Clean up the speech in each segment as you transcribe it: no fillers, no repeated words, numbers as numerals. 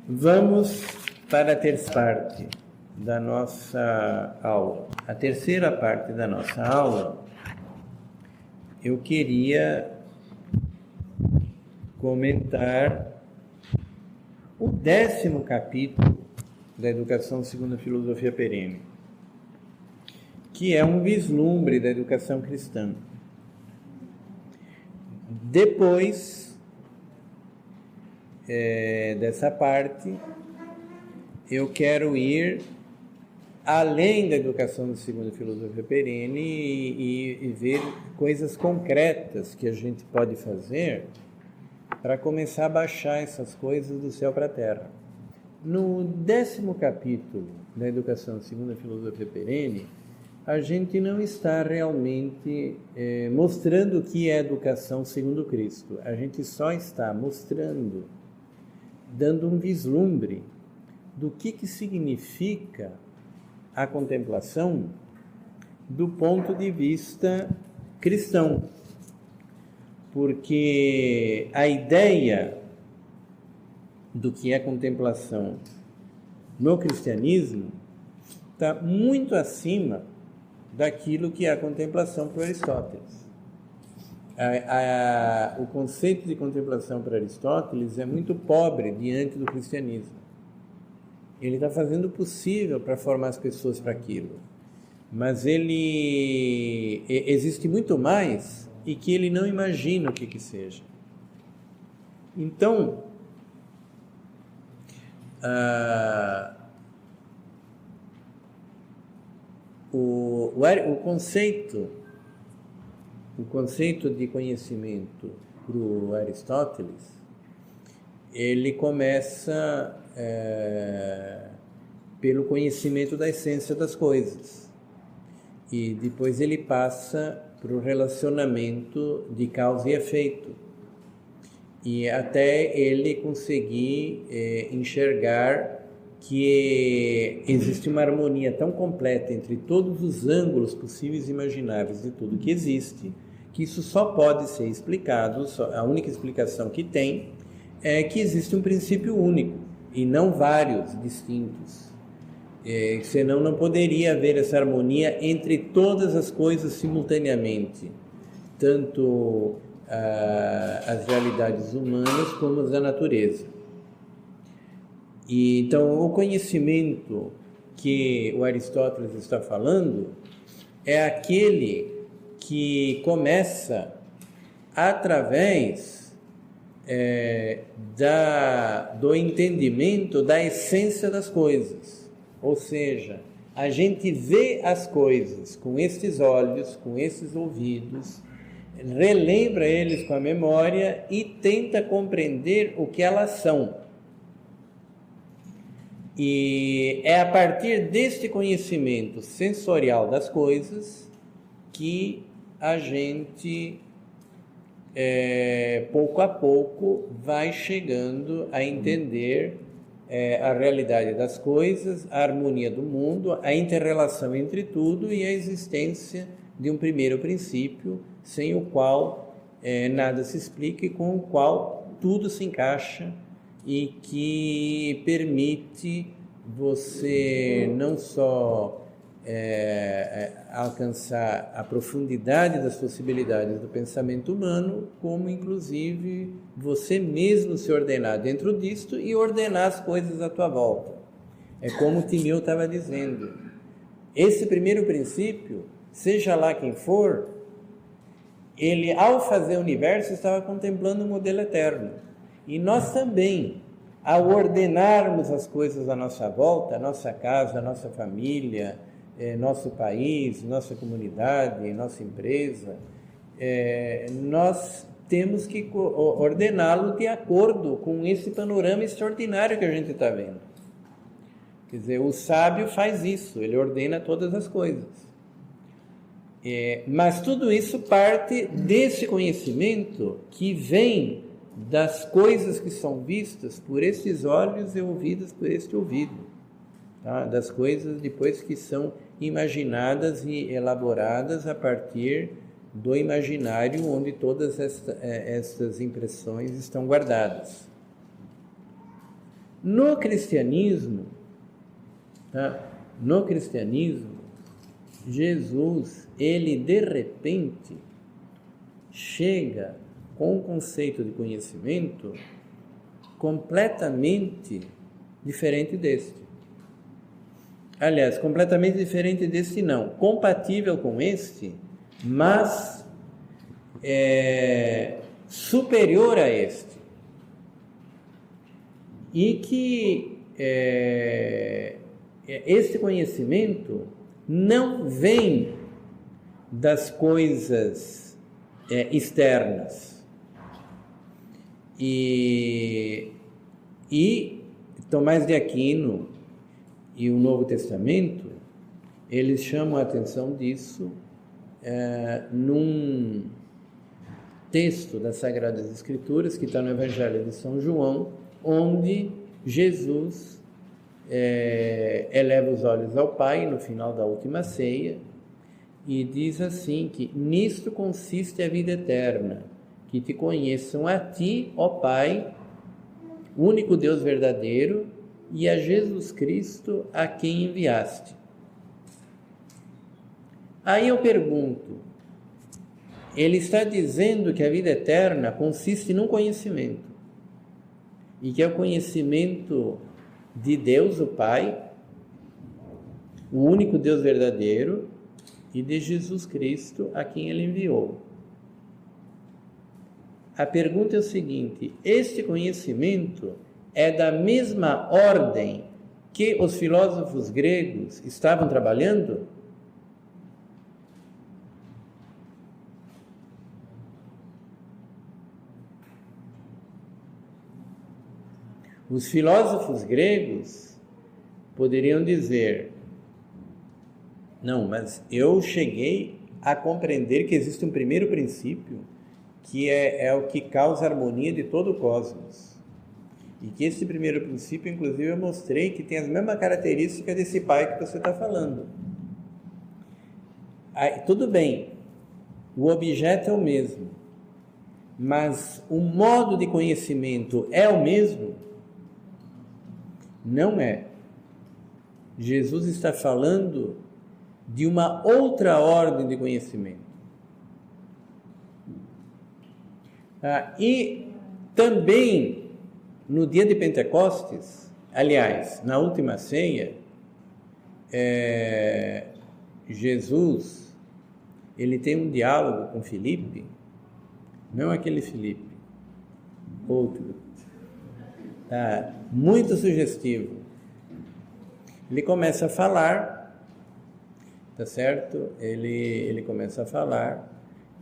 Vamos para a terceira parte da nossa aula. A terceira parte da nossa aula, eu queria comentar o 10º capítulo da Educação segundo a Filosofia Perene, que é um vislumbre da educação cristã. Depois dessa parte, eu quero ir além da educação segundo a Filosofia Perene e ver coisas concretas que a gente pode fazer para começar a baixar essas coisas do céu para a terra. No 10º capítulo da Educação segundo a Filosofia Perene, a gente não está realmente mostrando o que é educação segundo Cristo. A gente só está mostrando, dando um vislumbre do que significa a contemplação do ponto de vista cristão. Porque a ideia do que é contemplação no cristianismo está muito acima daquilo que é a contemplação para Aristóteles. O conceito de contemplação para Aristóteles é muito pobre diante do cristianismo. Ele está fazendo o possível para formar as pessoas para aquilo, mas ele existe muito mais e que ele não imagina o que seja. Então, o conceito de conhecimento para o Aristóteles, ele começa pelo conhecimento da essência das coisas e depois ele passa para o relacionamento de causa e efeito e até ele conseguir enxergar que existe uma harmonia tão completa entre todos os ângulos possíveis e imagináveis de tudo que existe, que isso só pode ser explicado, a única explicação que tem é que existe um princípio único e não vários distintos. Senão não poderia haver essa harmonia entre todas as coisas simultaneamente, tanto as realidades humanas como as da natureza. E, então, o conhecimento que o Aristóteles está falando é aquele que começa através do entendimento da essência das coisas. Ou seja, a gente vê as coisas com estes olhos, com esses ouvidos, relembra eles com a memória e tenta compreender o que elas são. E é a partir deste conhecimento sensorial das coisas que a gente, pouco a pouco, vai chegando a entender a realidade das coisas, a harmonia do mundo, a inter-relação entre tudo e a existência de um primeiro princípio, sem o qual nada se explica e com o qual tudo se encaixa e que permite você não só alcançar a profundidade das possibilidades do pensamento humano, como inclusive você mesmo se ordenar dentro disto e ordenar as coisas à tua volta. É como Timeu estava dizendo, esse primeiro princípio, seja lá quem for, ele ao fazer o universo estava contemplando o modelo eterno. E nós também, ao ordenarmos as coisas à nossa volta, a nossa casa, a nossa família, nosso país, nossa comunidade, nossa empresa, nós temos que ordená-lo de acordo com esse panorama extraordinário que a gente está vendo. Quer dizer, o sábio faz isso, ele ordena todas as coisas. Mas tudo isso parte desse conhecimento que vem das coisas que são vistas por estes olhos e ouvidas por este ouvido, tá? Das coisas depois que são imaginadas e elaboradas a partir do imaginário onde todas estas impressões estão guardadas. No cristianismo, tá? No cristianismo, Jesus, ele de repente chega com um conceito de conhecimento completamente diferente deste. Aliás, completamente diferente deste não, compatível com este, mas superior a este. E que este conhecimento não vem das coisas externas. E Tomás de Aquino e o Novo Testamento, eles chamam a atenção disso num texto das Sagradas Escrituras, que está no Evangelho de São João, onde Jesus eleva os olhos ao Pai no final da última ceia e diz assim que nisto consiste a vida eterna, que te conheçam a ti, ó Pai, o único Deus verdadeiro, e a Jesus Cristo a quem enviaste. Aí eu pergunto, ele está dizendo que a vida eterna consiste num conhecimento, e que é o conhecimento de Deus, o Pai, o único Deus verdadeiro, e de Jesus Cristo, a quem ele enviou. A pergunta é o seguinte: este conhecimento é da mesma ordem que os filósofos gregos estavam trabalhando? Os filósofos gregos poderiam dizer: não, mas eu cheguei a compreender que existe um primeiro princípio que é o que causa a harmonia de todo o cosmos. E que esse primeiro princípio, inclusive, eu mostrei que tem as mesmas características desse Pai que você está falando. Aí, tudo bem, o objeto é o mesmo, mas o modo de conhecimento é o mesmo? Não é. Jesus está falando de uma outra ordem de conhecimento. E também no dia de Pentecostes, aliás, na última ceia, Jesus, ele tem um diálogo com Filipe, não aquele Filipe, outro, muito sugestivo. Ele começa a falar, tá certo? Ele começa a falar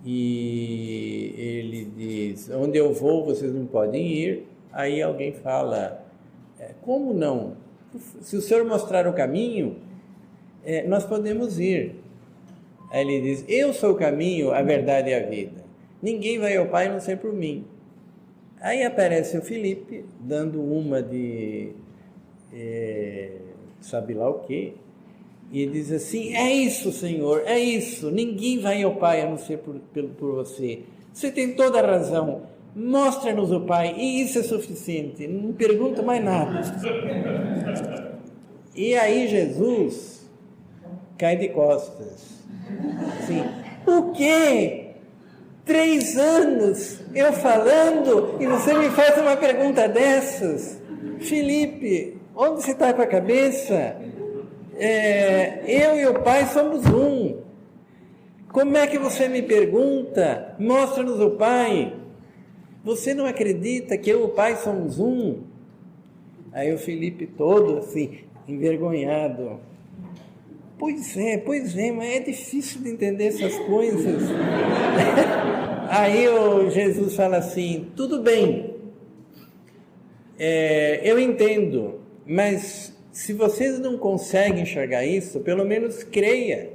e ele diz: onde eu vou, vocês não podem ir. Aí alguém fala: como não? Se o Senhor mostrar o caminho, nós podemos ir. Aí ele diz: eu sou o caminho, a verdade e a vida. Ninguém vai ao Pai a não ser por mim. Aí aparece o Filipe, dando uma de sabe lá o quê, e diz assim: é isso, Senhor, é isso, ninguém vai ao Pai a não ser por você. Você tem toda a razão, mostra-nos o Pai, e isso é suficiente, não pergunta mais nada. E aí Jesus cai de costas, assim: o quê? 3 anos eu falando e você me faz uma pergunta dessas? Filipe, onde você está com a cabeça? Eu e o Pai somos um. Como é que você me pergunta? Mostra-nos o Pai. Você não acredita que eu e o Pai somos um? Aí o Filipe todo assim, envergonhado: Pois é, mas é difícil de entender essas coisas. Aí o Jesus fala assim: tudo bem, eu entendo, mas se vocês não conseguem enxergar isso, pelo menos creia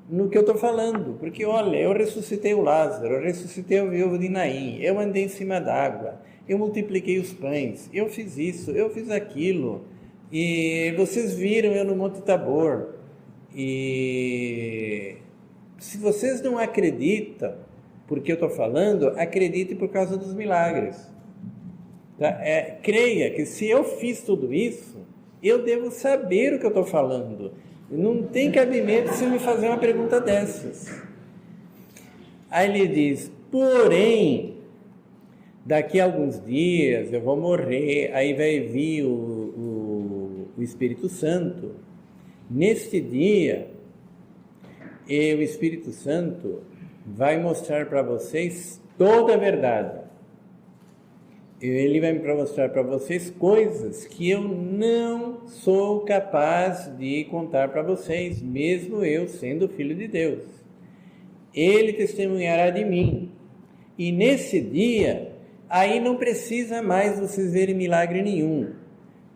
no que eu estou falando, porque olha, eu ressuscitei o Lázaro, eu ressuscitei o viúvo de Naim, eu andei em cima d'água, eu multipliquei os pães, eu fiz isso, eu fiz aquilo, e vocês viram eu no Monte Tabor. E se vocês não acreditam porque eu estou falando, acredite por causa dos milagres. Tá? Creia que se eu fiz tudo isso, eu devo saber o que eu estou falando. Não tem cabimento se me fazer uma pergunta dessas. Aí ele diz, porém, daqui a alguns dias eu vou morrer, aí vai vir o Espírito Santo. Neste dia, o Espírito Santo vai mostrar para vocês toda a verdade. Ele vai mostrar para vocês coisas que eu não sou capaz de contar para vocês, mesmo eu sendo filho de Deus. Ele testemunhará de mim. E nesse dia, aí não precisa mais vocês verem milagre nenhum.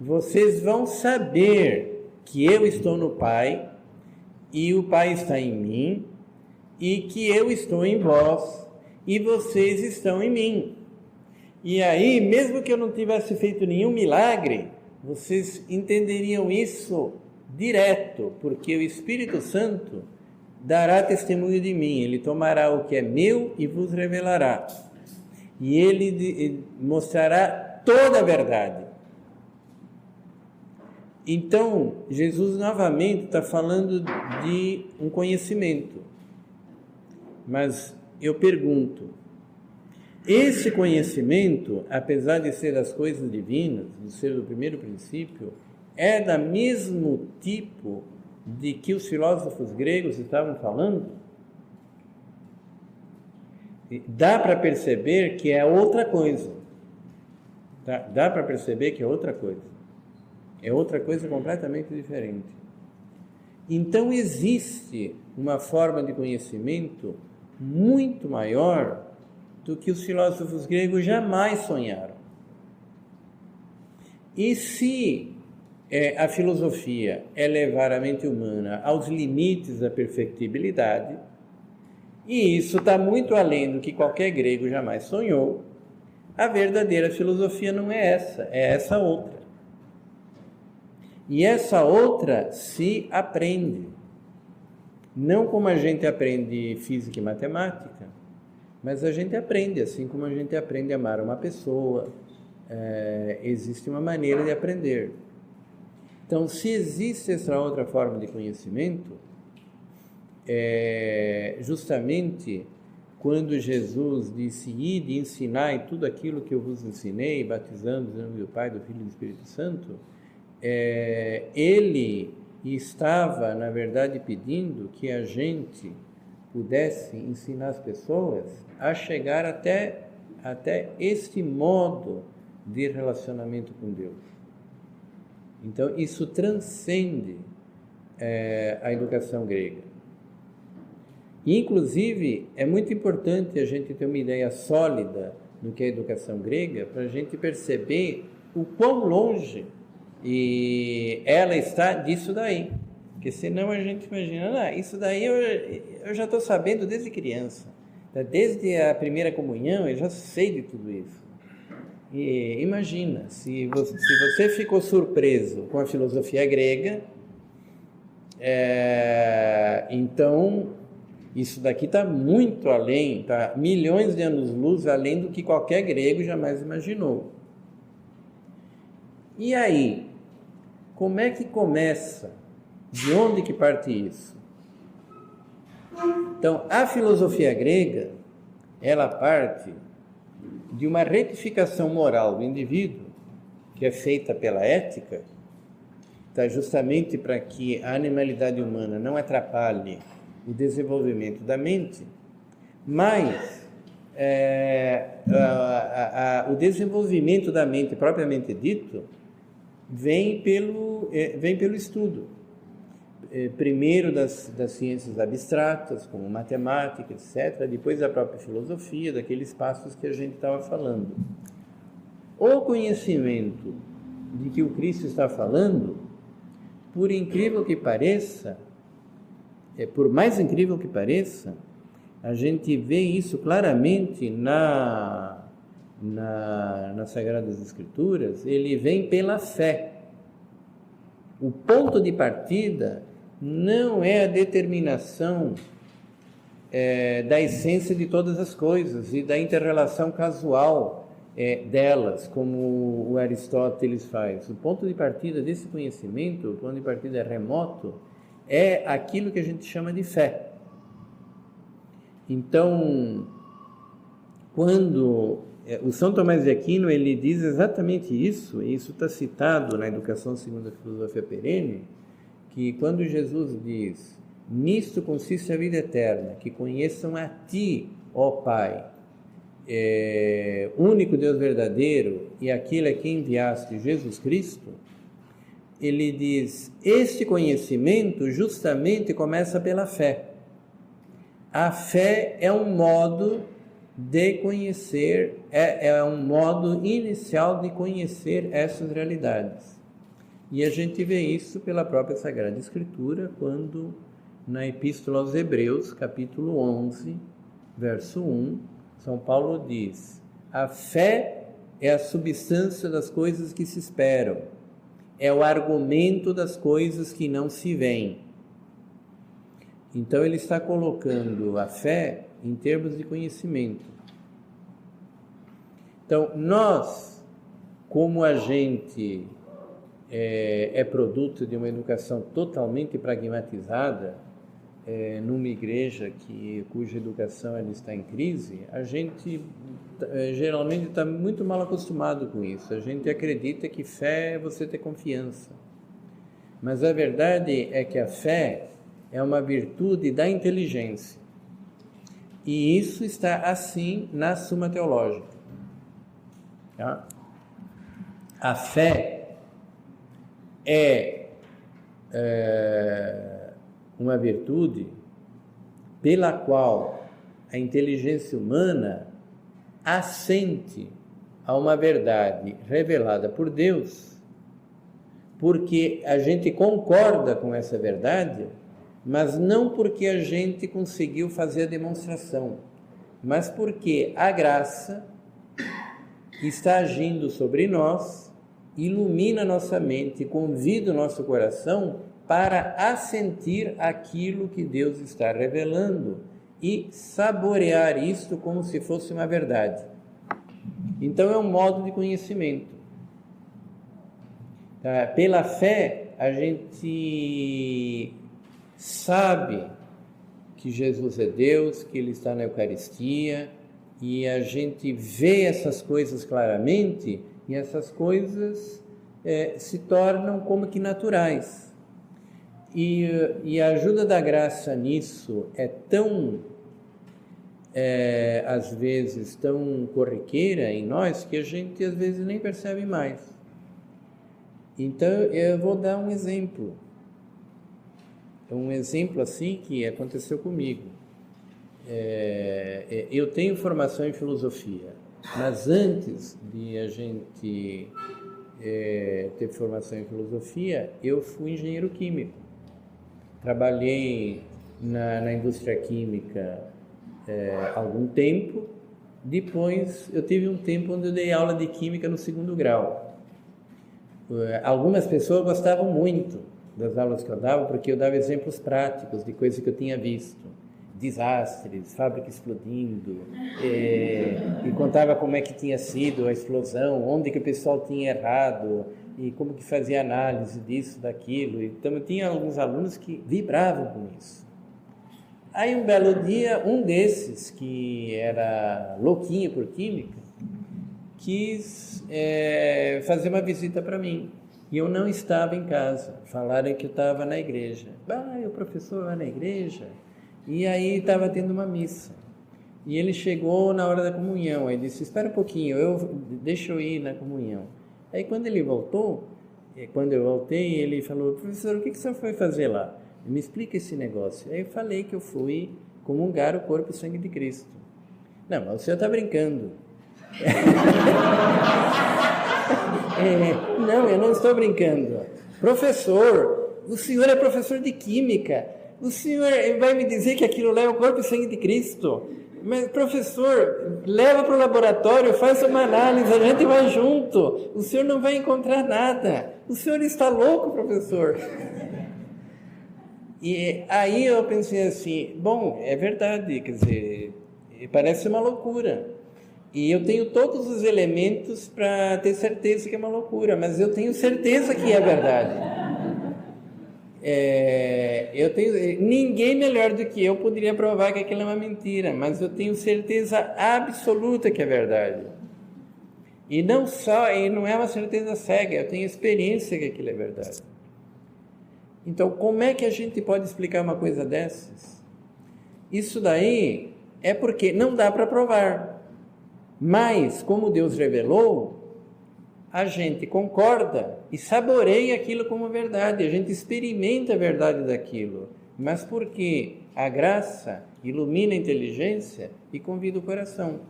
Vocês vão saber que eu estou no Pai, e o Pai está em mim, e que eu estou em vós, e vocês estão em mim. E aí, mesmo que eu não tivesse feito nenhum milagre, vocês entenderiam isso direto, porque o Espírito Santo dará testemunho de mim, ele tomará o que é meu e vos revelará. E ele mostrará toda a verdade. Então, Jesus novamente está falando de um conhecimento. Mas eu pergunto, esse conhecimento, apesar de ser das coisas divinas, de ser do primeiro princípio, é do mesmo tipo de que os filósofos gregos estavam falando? Dá para perceber que é outra coisa. Dá para perceber que é outra coisa. É outra coisa completamente diferente. Então existe uma forma de conhecimento muito maior do que os filósofos gregos jamais sonharam. E se a filosofia é levar a mente humana aos limites da perfectibilidade, e isso está muito além do que qualquer grego jamais sonhou, a verdadeira filosofia não é essa outra. E essa outra se aprende. Não como a gente aprende física e matemática, mas a gente aprende, assim como a gente aprende a amar uma pessoa. Existe uma maneira de aprender. Então, se existe essa outra forma de conhecimento, justamente quando Jesus disse, ide, ensinai tudo aquilo que eu vos ensinei, batizando em nome do Pai, do Filho e do Espírito Santo, ele estava, na verdade, pedindo que a gente pudesse ensinar as pessoas a chegar até este modo de relacionamento com Deus. Então, isso transcende a educação grega. E, inclusive, é muito importante a gente ter uma ideia sólida no que é a educação grega, para a gente perceber o quão longe ela está disso daí. Porque senão a gente imagina, isso daí eu já estou sabendo desde criança. Desde a primeira comunhão eu já sei de tudo isso. E imagina, se você ficou surpreso com a filosofia grega, então isso daqui está muito além, está milhões de anos-luz além do que qualquer grego jamais imaginou. E aí, como é que começa? De onde que parte isso? Então, a filosofia grega, ela parte de uma retificação moral do indivíduo, que é feita pela ética, tá, justamente para que a animalidade humana não atrapalhe o desenvolvimento da mente, mas o desenvolvimento da mente propriamente dito vem pelo estudo. Primeiro das ciências abstratas, como matemática, etc., depois a própria filosofia, daqueles passos que a gente estava falando. O conhecimento de que o Cristo está falando, por incrível que pareça, por mais incrível que pareça, a gente vê isso claramente nas Sagradas Escrituras, ele vem pela fé. O ponto de partida não é a determinação da essência de todas as coisas e da inter-relação casual delas, como o Aristóteles faz. O ponto de partida desse conhecimento, o ponto de partida remoto, é aquilo que a gente chama de fé. Então, quando o São Tomás de Aquino, ele diz exatamente isso, e isso está citado na Educação segundo a Filosofia Perene, que quando Jesus diz: nisto consiste a vida eterna, que conheçam a Ti, ó Pai, único Deus verdadeiro, e aquele a quem enviaste, Jesus Cristo, ele diz: este conhecimento justamente começa pela fé. A fé é um modo de conhecer, é um modo inicial de conhecer essas realidades. E a gente vê isso pela própria Sagrada Escritura, quando na Epístola aos Hebreus, capítulo 11, verso 1, São Paulo diz: a fé é a substância das coisas que se esperam, é o argumento das coisas que não se veem. Então ele está colocando a fé em termos de conhecimento. Então nós, como a gente é produto de uma educação totalmente pragmatizada, numa igreja cuja educação ela está em crise, a gente geralmente está muito mal acostumado com isso. A gente acredita que fé é você ter confiança. Mas a verdade é que a fé é uma virtude da inteligência. E isso está assim na Suma Teológica. Tá? A fé é uma virtude pela qual a inteligência humana assente a uma verdade revelada por Deus, porque a gente concorda com essa verdade, mas não porque a gente conseguiu fazer a demonstração, mas porque a graça está agindo sobre nós, ilumina nossa mente, convida o nosso coração para assentir aquilo que Deus está revelando e saborear isto como se fosse uma verdade. Então é um modo de conhecimento. Pela fé, a gente sabe que Jesus é Deus, que Ele está na Eucaristia, e a gente vê essas coisas claramente, e essas coisas se tornam como que naturais. E a ajuda da graça nisso é tão, às vezes, tão corriqueira em nós, que a gente às vezes nem percebe mais. Então eu vou dar um exemplo assim que aconteceu comigo. Eu tenho formação em filosofia, mas antes de a gente ter formação em filosofia, eu fui engenheiro químico. Trabalhei na indústria química algum tempo. Depois eu tive um tempo onde eu dei aula de química no 2º grau. Algumas pessoas gostavam muito das aulas que eu dava, porque eu dava exemplos práticos de coisas que eu tinha visto. Desastres, fábrica explodindo, e contava como é que tinha sido a explosão, onde que o pessoal tinha errado, e como que fazia análise disso, daquilo. Então, eu tinha alguns alunos que vibravam com isso. Aí, um belo dia, um desses, que era louquinho por química, quis fazer uma visita para mim. E eu não estava em casa. Falaram que eu estava na igreja. O professor vai na igreja? E aí estava tendo uma missa. E ele chegou na hora da comunhão. Ele disse: espera um pouquinho, deixa eu ir na comunhão. Aí quando ele voltou, quando eu voltei, ele falou: professor, o que o senhor foi fazer lá? Me explica esse negócio. Aí eu falei que eu fui comungar o corpo e o sangue de Cristo. Não, mas o senhor está brincando. Não, eu não estou brincando. Professor, o senhor é professor de química. O senhor vai me dizer que aquilo leva o corpo e o sangue de Cristo? Mas, professor, leva para o laboratório, faz uma análise, a gente vai junto. O senhor não vai encontrar nada. O senhor está louco, professor? E aí eu pensei assim, bom, é verdade, quer dizer, parece uma loucura. E eu tenho todos os elementos para ter certeza que é uma loucura, mas eu tenho certeza que é verdade. Ninguém melhor do que eu poderia provar que aquilo é uma mentira, mas eu tenho certeza absoluta que é verdade. E não é uma certeza cega, eu tenho experiência que aquilo é verdade. Então, como é que a gente pode explicar uma coisa dessas? Isso daí é porque não dá para provar. Mas, como Deus revelou, a gente concorda e saboreia aquilo como verdade, a gente experimenta a verdade daquilo, mas porque a graça ilumina a inteligência e convida o coração.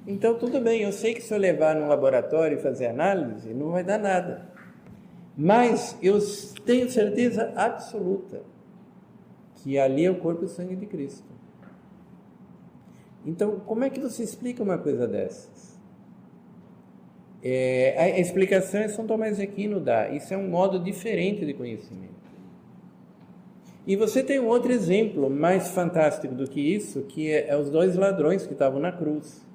Então, tudo bem, eu sei que se eu levar no laboratório e fazer análise, não vai dar nada, mas eu tenho certeza absoluta que ali é o corpo e o sangue de Cristo. Então, como é que você explica uma coisa dessas? A explicação é São Tomás de Aquino dá. Isso é um modo diferente de conhecimento. E você tem um outro exemplo mais fantástico do que isso, que é os dois ladrões que estavam na cruz.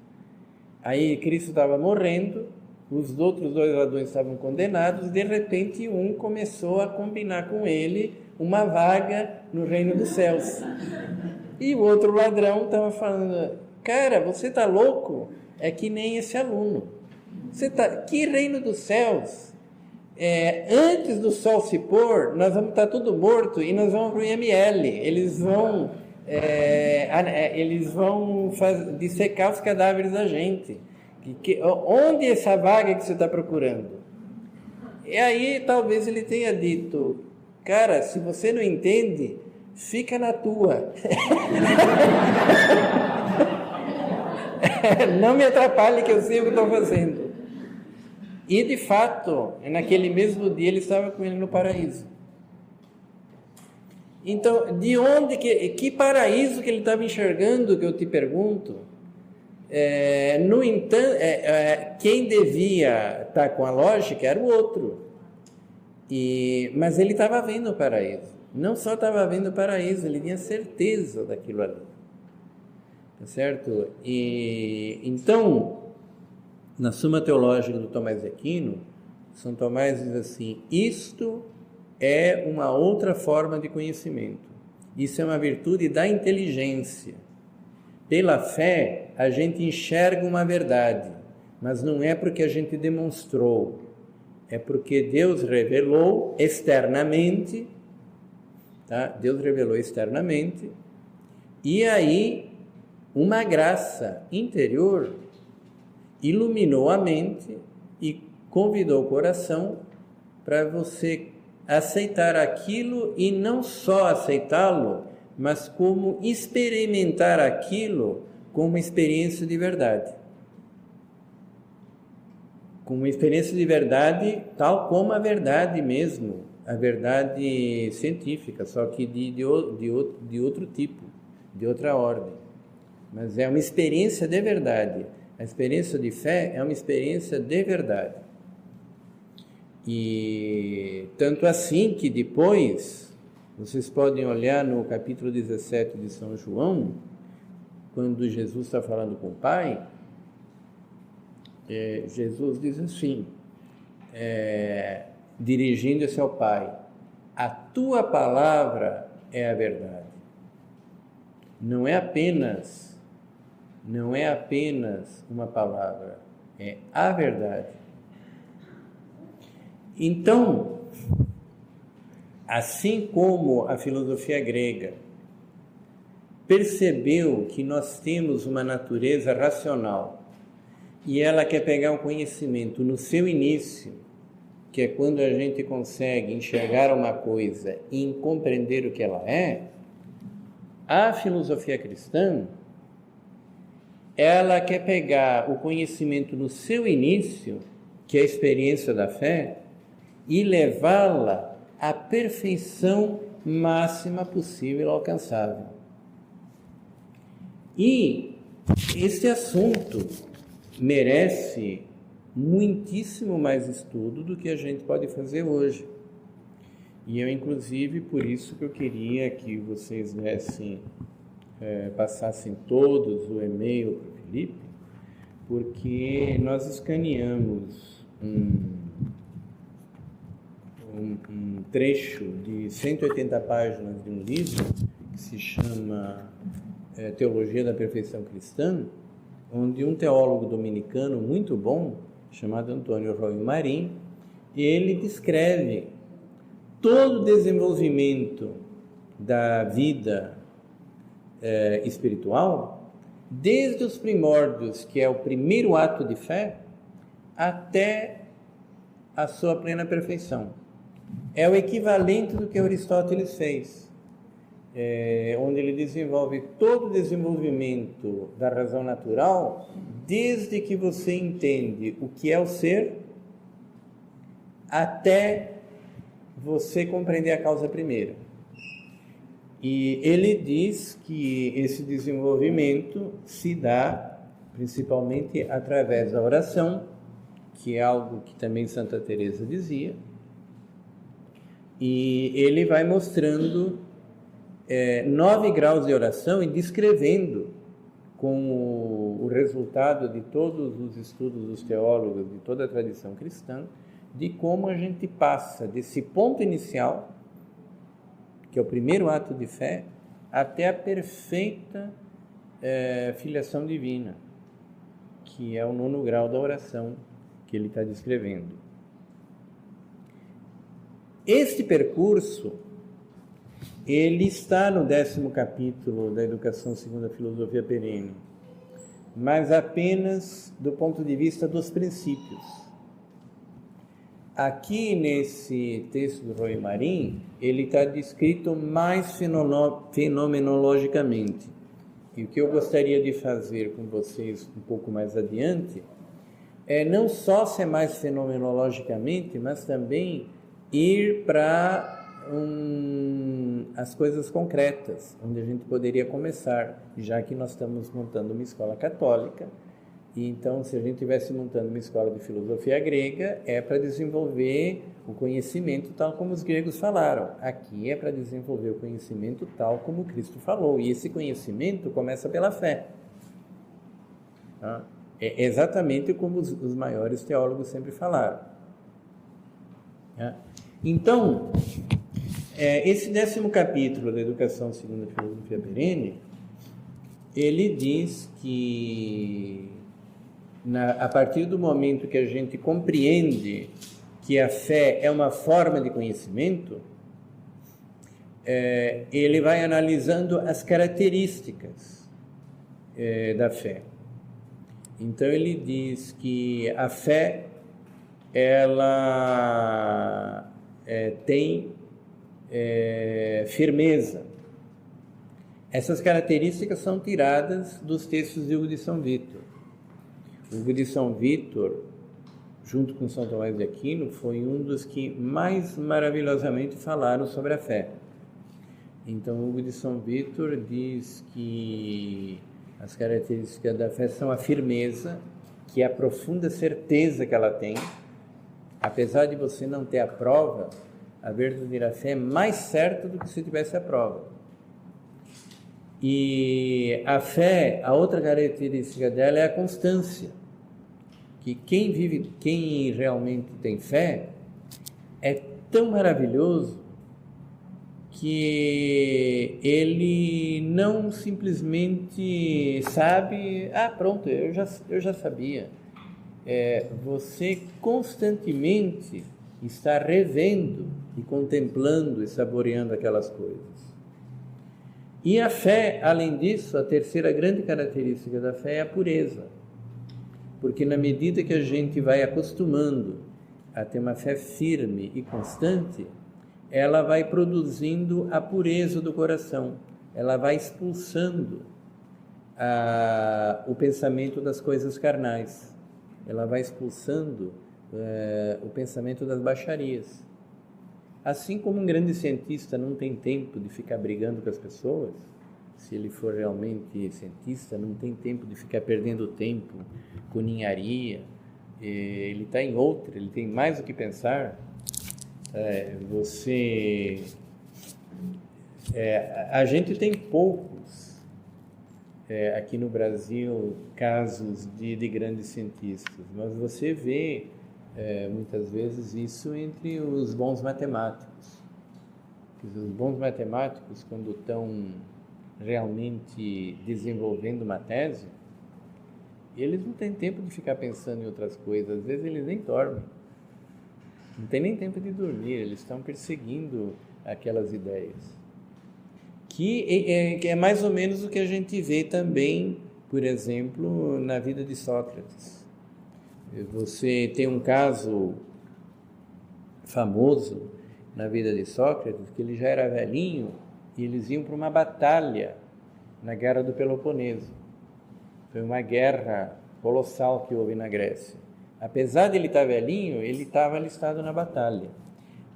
Aí Cristo estava morrendo, os outros dois ladrões estavam condenados, de repente um começou a combinar com ele uma vaga no reino dos céus. E o outro ladrão estava falando, cara, você está louco? É que nem esse aluno. Que reino dos céus? Antes do sol se pôr, nós vamos estar tudo morto e nós vamos para o IML. Eles vão dissecar os cadáveres da gente. Onde é essa vaga que você está procurando? E aí talvez ele tenha dito, cara, se você não entende, fica na tua. Não me atrapalhe que eu sei o que estou fazendo. E de fato, naquele mesmo dia ele estava com ele no paraíso. Então, de onde que paraíso que ele estava enxergando, que eu te pergunto? No entanto, quem devia estar com a lógica era o outro. Mas ele estava vendo o paraíso. Não só estava vendo o paraíso, ele tinha certeza daquilo ali. Tá certo? E então, na Suma Teológica do Tomás de Aquino, São Tomás diz assim, isto é uma outra forma de conhecimento. Isso é uma virtude da inteligência. Pela fé, a gente enxerga uma verdade, mas não é porque a gente demonstrou, é porque Deus revelou externamente, tá? Deus revelou externamente, e aí uma graça interior iluminou a mente e convidou o coração para você aceitar aquilo e não só aceitá-lo, mas como experimentar aquilo como uma experiência de verdade. Como uma experiência de verdade, tal como a verdade mesmo, a verdade científica, só que de outro tipo, de outra ordem. Mas é uma experiência de verdade. A experiência de fé é uma experiência de verdade. E tanto assim que depois, vocês podem olhar no capítulo 17 de São João, quando Jesus está falando com o Pai, Jesus diz assim, dirigindo-se ao Pai, a tua palavra é a verdade. Não é apenas uma palavra, é a verdade. Então, assim como a filosofia grega percebeu que nós temos uma natureza racional e ela quer pegar o conhecimento no seu início, que é quando a gente consegue enxergar uma coisa e compreender o que ela é, a filosofia cristã, ela quer pegar o conhecimento no seu início, que é a experiência da fé, e levá-la à perfeição máxima possível alcançável. E este assunto merece muitíssimo mais estudo do que a gente pode fazer hoje. E eu, inclusive, por isso que eu queria que vocês passassem todos o e-mail para o Felipe, porque nós escaneamos um trecho de 180 páginas de um livro que se chama Teologia da Perfeição Cristã, onde um teólogo dominicano muito bom, chamado Antônio Royo Marim, ele descreve todo o desenvolvimento da vida espiritual, desde os primórdios, que é o primeiro ato de fé, até a sua plena perfeição. É o equivalente do que Aristóteles fez, onde ele desenvolve todo o desenvolvimento da razão natural, desde que você entende o que é o ser, até você compreender a causa primeira. E ele diz que esse desenvolvimento se dá principalmente através da oração, que é algo que também Santa Teresa dizia, e ele vai mostrando 9 graus de oração e descrevendo com o resultado de todos os estudos dos teólogos, de toda a tradição cristã, de como a gente passa desse ponto inicial, que é o primeiro ato de fé, até a perfeita filiação divina, que é o 9º grau da oração que ele está descrevendo. Este percurso, ele está no 10º capítulo da Educação segundo a Filosofia Perene, mas apenas do ponto de vista dos princípios. Aqui nesse texto do Royo Marim, ele está descrito mais fenomenologicamente. E o que eu gostaria de fazer com vocês um pouco mais adiante é não só ser mais fenomenologicamente, mas também ir para as coisas concretas, onde a gente poderia começar, já que nós estamos montando uma escola católica. E então, se a gente estivesse montando uma escola de filosofia grega, é para desenvolver o conhecimento tal como os gregos falaram. Aqui é para desenvolver o conhecimento tal como Cristo falou. E esse conhecimento começa pela fé. Tá? É exatamente como os maiores teólogos sempre falaram. Tá? Então, esse 10º capítulo da Educação segundo a Filosofia Perene, ele diz que a partir do momento que a gente compreende que a fé é uma forma de conhecimento, ele vai analisando as características da fé. Então ele diz que a fé ela tem firmeza. Essas características são tiradas dos textos de Hugo de São Vítor. Hugo de São Vítor, junto com São Tomás de Aquino, foi um dos que mais maravilhosamente falaram sobre a fé. Então, Hugo de São Vítor diz que as características da fé são a firmeza, que é a profunda certeza que ela tem. Apesar de você não ter a prova, a verdadeira fé é mais certa do que se tivesse a prova. E a fé, a outra característica dela é a constância, que quem realmente tem fé é tão maravilhoso que ele não simplesmente sabe, pronto, eu já sabia. Você constantemente está revendo e contemplando e saboreando aquelas coisas. E a fé, além disso, a terceira grande característica da fé é a pureza. Porque na medida que a gente vai acostumando a ter uma fé firme e constante, ela vai produzindo a pureza do coração. Ela vai expulsando o pensamento das coisas carnais. Ela vai expulsando o pensamento das baixarias. Assim como um grande cientista não tem tempo de ficar brigando com as pessoas, se ele for realmente cientista, não tem tempo de ficar perdendo tempo com ninharia, ele está em outra, ele tem mais o que pensar. A gente tem poucos aqui no Brasil, casos de grandes cientistas, mas você vê muitas vezes isso entre os bons matemáticos. Os bons matemáticos, quando estão realmente desenvolvendo uma tese, eles não têm tempo de ficar pensando em outras coisas, às vezes eles nem dormem, não tem nem tempo de dormir, eles estão perseguindo aquelas ideias. Que é mais ou menos o que a gente vê também, por exemplo, na vida de Sócrates. Você tem um caso famoso na vida de Sócrates, que ele já era velhinho, e eles iam para uma batalha na Guerra do Peloponeso. Foi uma guerra colossal que houve na Grécia. Apesar de ele estar velhinho, ele estava alistado na batalha.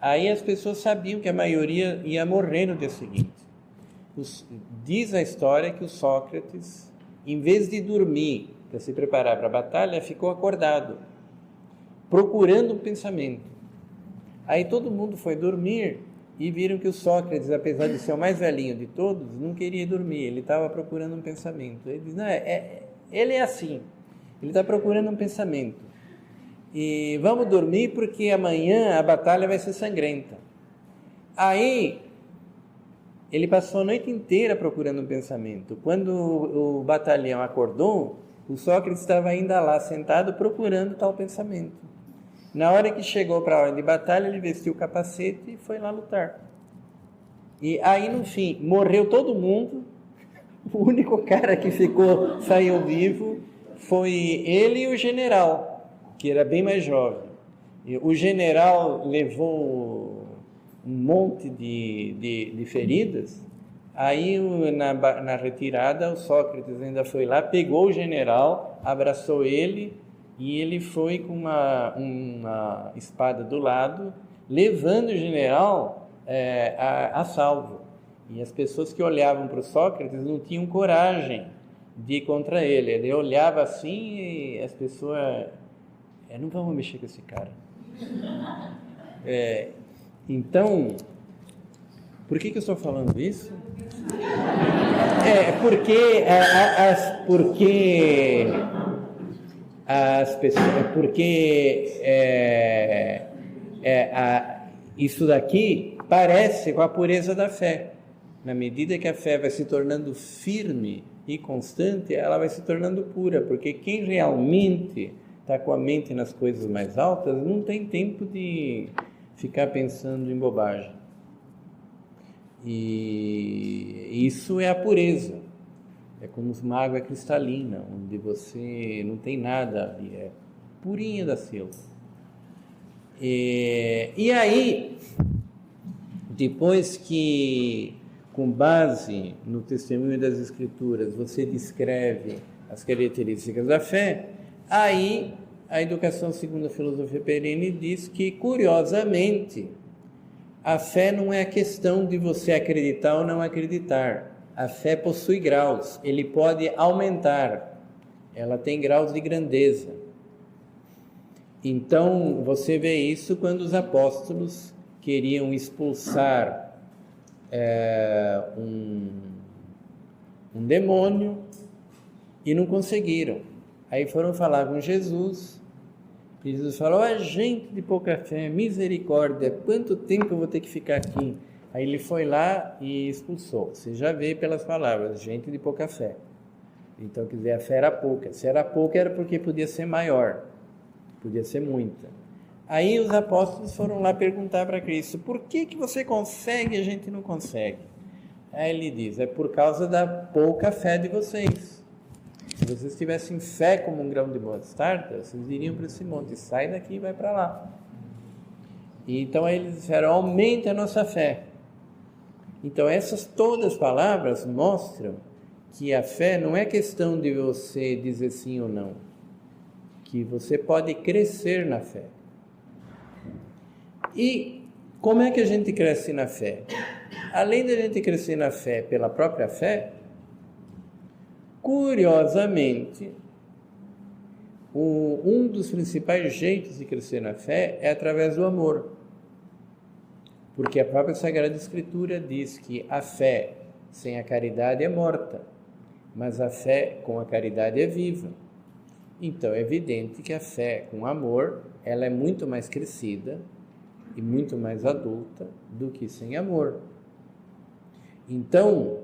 Aí as pessoas sabiam que a maioria ia morrer no dia seguinte. Diz a história que o Sócrates, em vez de dormir para se preparar para a batalha, ficou acordado, procurando um pensamento. Aí todo mundo foi dormir e viram que o Sócrates, apesar de ser o mais velhinho de todos, não queria dormir, ele estava procurando um pensamento. Ele diz, não, ele é assim, ele está procurando um pensamento. E vamos dormir porque amanhã a batalha vai ser sangrenta. Aí ele passou a noite inteira procurando um pensamento. Quando o batalhão acordou, o Sócrates estava ainda lá sentado procurando tal pensamento. Na hora que chegou para a hora de batalha, ele vestiu o capacete e foi lá lutar. E aí, no fim, morreu todo mundo. O único cara que saiu vivo foi ele e o general, que era bem mais jovem. E o general levou um monte de feridas. Aí, na retirada, o Sócrates ainda foi lá, pegou o general, abraçou ele, e ele foi com uma espada do lado, levando o general a salvo. E as pessoas que olhavam para o Sócrates não tinham coragem de ir contra ele. Ele olhava assim e as pessoas... não vamos mexer com esse cara. Então, por que eu estou falando isso? Isso daqui parece com a pureza da fé. Na medida que a fé vai se tornando firme e constante, ela vai se tornando pura, porque quem realmente está com a mente nas coisas mais altas não tem tempo de ficar pensando em bobagem. E isso é a pureza. É como uma água cristalina, onde você não tem nada ali, é purinha da selva. E aí, depois que, com base no testemunho das Escrituras, você descreve as características da fé, aí a educação segundo a filosofia perene diz que, curiosamente, a fé não é a questão de você acreditar ou não acreditar. A fé possui graus, ele pode aumentar, ela tem graus de grandeza. Então, você vê isso quando os apóstolos queriam expulsar um demônio e não conseguiram. Aí foram falar com Jesus. Jesus falou, gente de pouca fé, misericórdia, quanto tempo eu vou ter que ficar aqui? Aí ele foi lá e expulsou. Você já vê pelas palavras, gente de pouca fé. Então, quer dizer, a fé era pouca. Se era pouca, era porque podia ser maior. Podia ser muita. Aí os apóstolos foram lá perguntar para Cristo, por que você consegue e a gente não consegue? Aí ele diz, é por causa da pouca fé de vocês. Se vocês tivessem fé como um grão de mostarda, vocês iriam para esse monte, sai daqui e vai para lá. E então aí eles disseram, aumente a nossa fé. Então essas todas as palavras mostram que a fé não é questão de você dizer sim ou não, que você pode crescer na fé. E como é que a gente cresce na fé? Além de a gente crescer na fé pela própria fé, curiosamente, um dos principais jeitos de crescer na fé é através do amor. Porque a própria Sagrada Escritura diz que a fé sem a caridade é morta. mas a fé com a caridade é viva. Então é evidente que a fé com amor, ela é muito mais crescida e muito mais adulta do que sem amor. Então,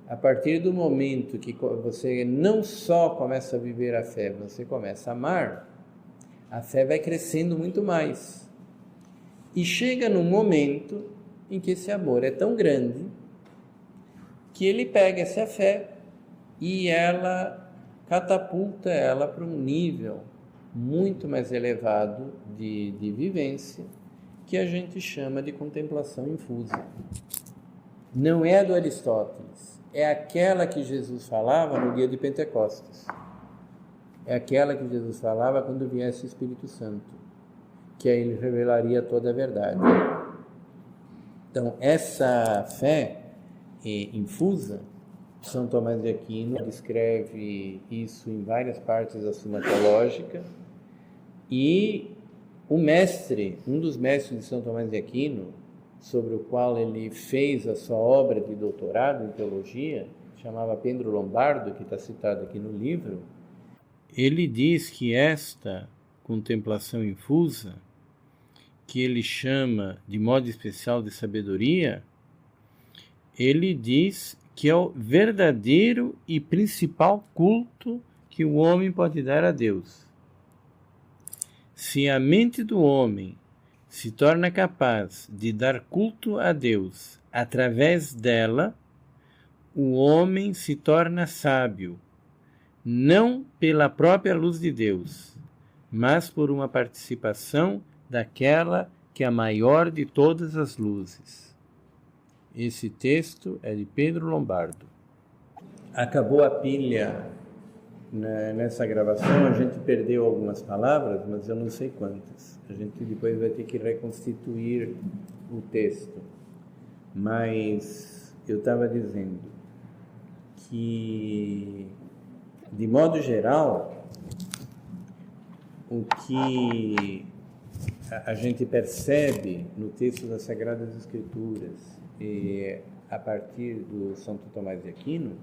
a partir do momento que você não só começa a viver a fé, você começa a amar, a fé vai crescendo muito mais. E chega num momento em que esse amor é tão grande que ele pega essa fé e ela catapulta ela para um nível muito mais elevado de vivência, que a gente chama de contemplação infusa. Não é a do Aristóteles, é aquela que Jesus falava no dia de Pentecostes. É aquela que Jesus falava quando viesse o Espírito Santo, que aí ele revelaria toda a verdade. Então, essa fé infusa, São Tomás de Aquino descreve isso em várias partes da Suma Teológica, e o mestre, um dos mestres de São Tomás de Aquino, sobre o qual ele fez a sua obra de doutorado em teologia, chamava Pedro Lombardo, que está citado aqui no livro, ele diz que esta contemplação infusa, que ele chama de modo especial de sabedoria, ele diz que é o verdadeiro e principal culto que o homem pode dar a Deus. Se a mente do homem se torna capaz de dar culto a Deus através dela, o homem se torna sábio, não pela própria luz de Deus, mas por uma participação daquela que é a maior de todas as luzes. Esse texto é de Pedro Lombardo. Acabou a pilha nessa gravação, a gente perdeu algumas palavras, mas eu não sei quantas. A gente depois vai ter que reconstituir o texto. Mas eu estava dizendo que, de modo geral, o que a gente percebe no texto das Sagradas Escrituras, a partir do Santo Tomás de Aquino,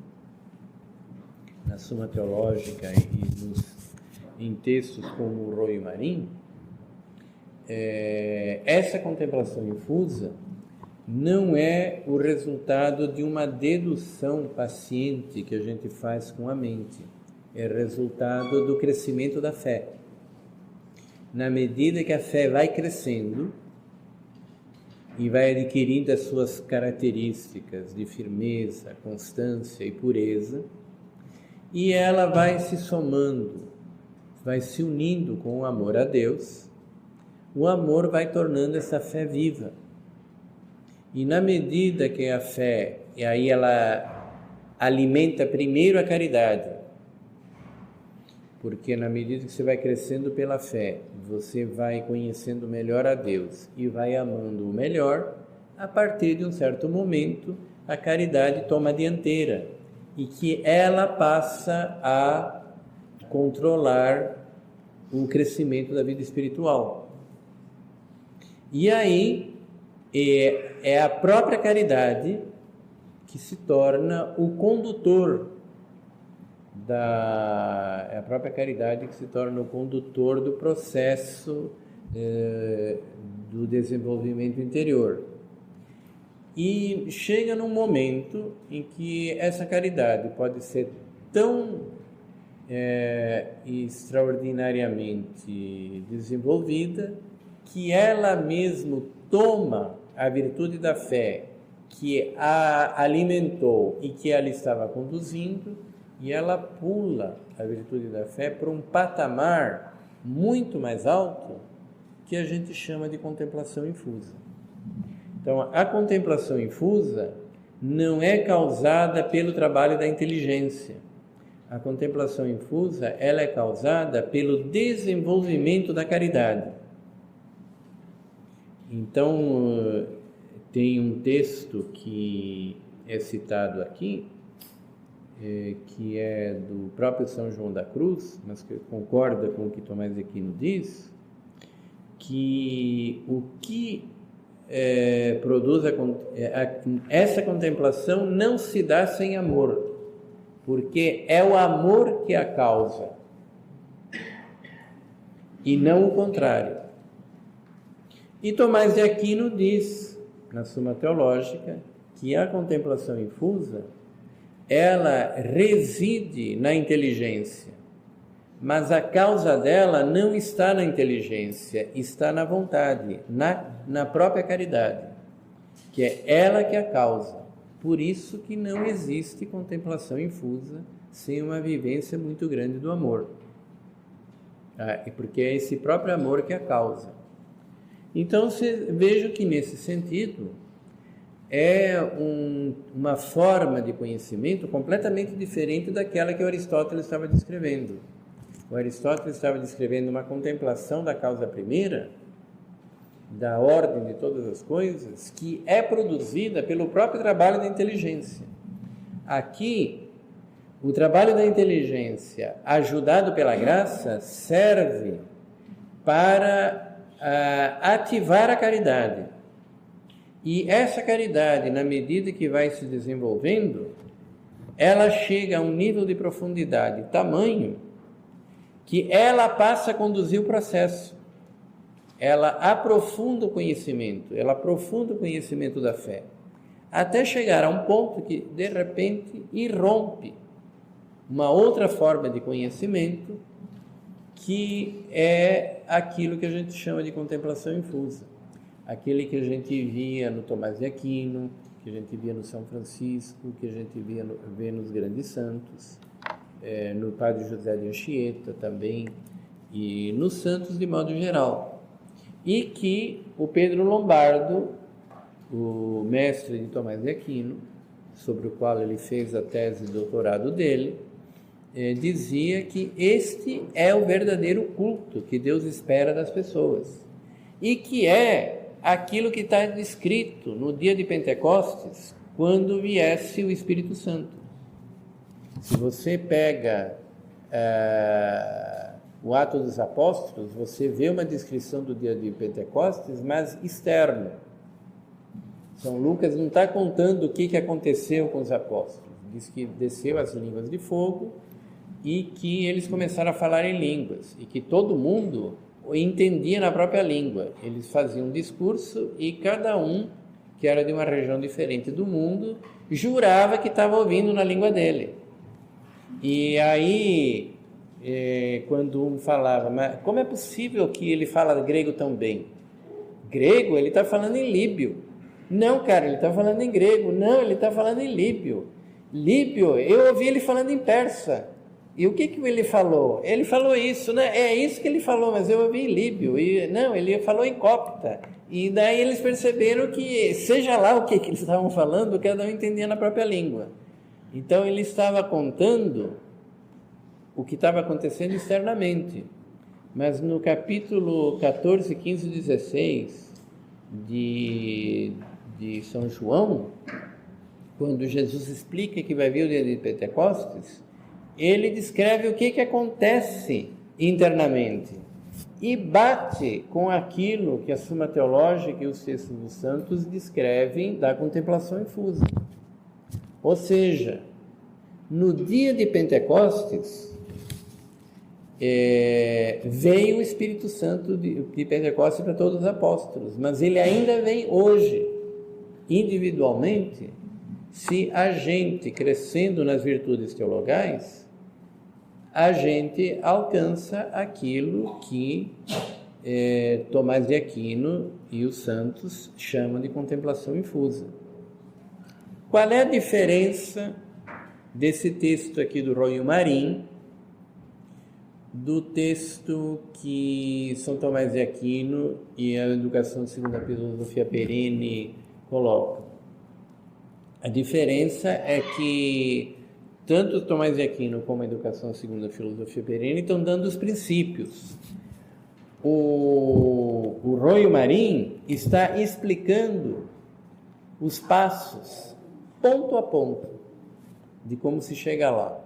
na Suma Teológica e em textos como o Royo Marim, essa contemplação infusa não é o resultado de uma dedução paciente que a gente faz com a mente, é resultado do crescimento da fé. Na medida que a fé vai crescendo e vai adquirindo as suas características de firmeza, constância e pureza, e ela vai se somando, vai se unindo com o amor a Deus, o amor vai tornando essa fé viva. E na medida que a fé, e aí ela alimenta primeiro a caridade, porque na medida que você vai crescendo pela fé, você vai conhecendo melhor a Deus e vai amando o melhor, a partir de um certo momento, a caridade toma a dianteira e que ela passa a controlar o crescimento da vida espiritual. E aí é a própria caridade que se torna o condutor é a própria caridade que se torna o condutor do processo do desenvolvimento interior. E chega num momento em que essa caridade pode ser tão extraordinariamente desenvolvida que ela mesmo toma a virtude da fé que a alimentou e que ela estava conduzindo, e ela pula a virtude da fé para um patamar muito mais alto que a gente chama de contemplação infusa. Então, a contemplação infusa não é causada pelo trabalho da inteligência. A contemplação infusa, ela é causada pelo desenvolvimento da caridade. Então, tem um texto que é citado aqui, que é do próprio São João da Cruz, mas que concorda com o que Tomás de Aquino diz, que o que produz essa contemplação não se dá sem amor. porque é o amor que a causa, e não o contrário. E Tomás de Aquino diz, na Suma Teológica, que a contemplação infusa, ela reside na inteligência, mas a causa dela não está na inteligência, está na vontade, na própria caridade, que é ela que é a causa. Por isso que não existe contemplação infusa sem uma vivência muito grande do amor. E porque é esse próprio amor que é a causa. Então, vejo que nesse sentido é uma forma de conhecimento completamente diferente daquela que Aristóteles estava descrevendo. O Aristóteles estava descrevendo uma contemplação da causa primeira, da ordem de todas as coisas, que é produzida pelo próprio trabalho da inteligência. Aqui, o trabalho da inteligência, ajudado pela graça, serve para ativar a caridade. E essa caridade, na medida que vai se desenvolvendo, ela chega a um nível de profundidade tamanho que ela passa a conduzir o processo. Ela aprofunda o conhecimento, ela aprofunda o conhecimento da fé, até chegar a um ponto que, de repente, irrompe uma outra forma de conhecimento, que é aquilo que a gente chama de contemplação infusa. Aquele que a gente via no Tomás de Aquino, que a gente via no São Francisco, que a gente vê nos grandes santos, no Padre José de Anchieta também, e nos santos de modo geral. E que o Pedro Lombardo, o mestre de Tomás de Aquino, sobre o qual ele fez a tese de doutorado dele, dizia que este é o verdadeiro culto que Deus espera das pessoas, e que é aquilo que está descrito no dia de Pentecostes, quando viesse o Espírito Santo. Se você pega o Atos dos Apóstolos, você vê uma descrição do dia de Pentecostes, mas externo. São Lucas não está contando o que aconteceu com os apóstolos. Diz que desceu as línguas de fogo e que eles começaram a falar em línguas, e que todo mundo entendia na própria língua. Eles faziam um discurso e cada um, que era de uma região diferente do mundo, jurava que estava ouvindo na língua dele. E aí, quando um falava, mas como é possível que ele fala grego tão bem? Grego? Ele está falando em líbio. Não, cara, ele está falando em grego. Não, ele está falando em líbio. Líbio, eu ouvi ele falando em persa. E o que ele falou? Ele falou isso, né? É isso que ele falou, mas eu ouvi em líbio. E, não, ele falou em copta. E daí eles perceberam que, seja lá o que eles estavam falando, cada um entendia na própria língua. Então ele estava contando o que estava acontecendo externamente. Mas no capítulo 14, 15 e 16 de São João, quando Jesus explica que vai vir o dia de Pentecostes, ele descreve o que acontece internamente e bate com aquilo que a Suma Teológica e os textos dos santos descrevem da contemplação infusa. Ou seja, no dia de Pentecostes, veio o Espírito Santo de Pentecostes para todos os apóstolos, mas ele ainda vem hoje, individualmente, se a gente, crescendo nas virtudes teologais, a gente alcança aquilo que Tomás de Aquino e os santos chamam de contemplação infusa. Qual é a diferença desse texto aqui do Royo Marim do texto que São Tomás de Aquino e a Educação segundo a Filosofia Perene colocam? A diferença é que tanto Tomás de Aquino como a Educação segundo a Filosofia Perene estão dando os princípios. O Royo Marim está explicando os passos, ponto a ponto, de como se chega lá.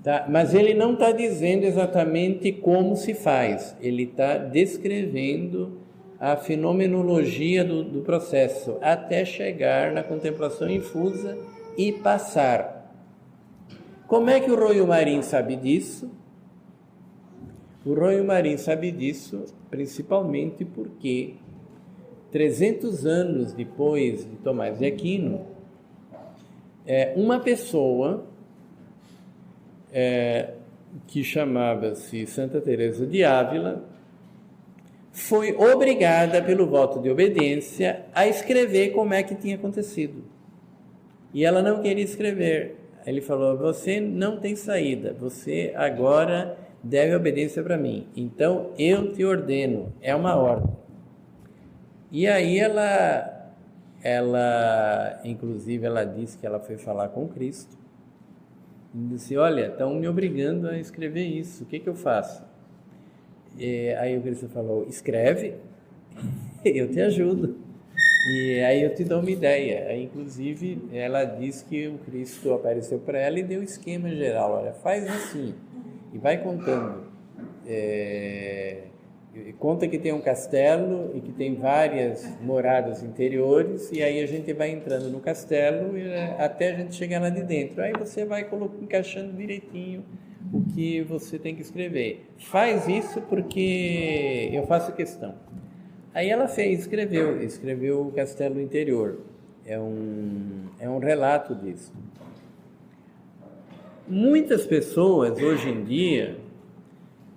Tá? Mas ele não está dizendo exatamente como se faz, ele está descrevendo a fenomenologia do processo, até chegar na contemplação infusa e passar. Como é que o Ronho Marim sabe disso? O Ronho Marim sabe disso principalmente porque 300 anos depois de Tomás de Aquino, uma pessoa que chamava-se Santa Teresa de Ávila foi obrigada pelo voto de obediência a escrever como é que tinha acontecido. E ela não queria escrever. Ele falou: você não tem saída, você agora deve obediência para mim, então eu te ordeno, é uma ordem. E aí inclusive ela disse que ela foi falar com Cristo e disse: olha, estão me obrigando a escrever isso, o que eu faço? Aí o Cristo falou: escreve, eu te ajudo, e aí eu te dou uma ideia. Aí, inclusive, ela disse que o Cristo apareceu para ela e deu um esquema geral: olha, faz assim, e vai contando. Conta que tem um castelo e que tem várias moradas interiores, e aí a gente vai entrando no castelo até a gente chegar lá de dentro. Aí você vai encaixando direitinho o que você tem que escrever. Faz isso porque eu faço questão. Aí ela escreveu o Castelo Interior. É um relato disso. Muitas pessoas hoje em dia,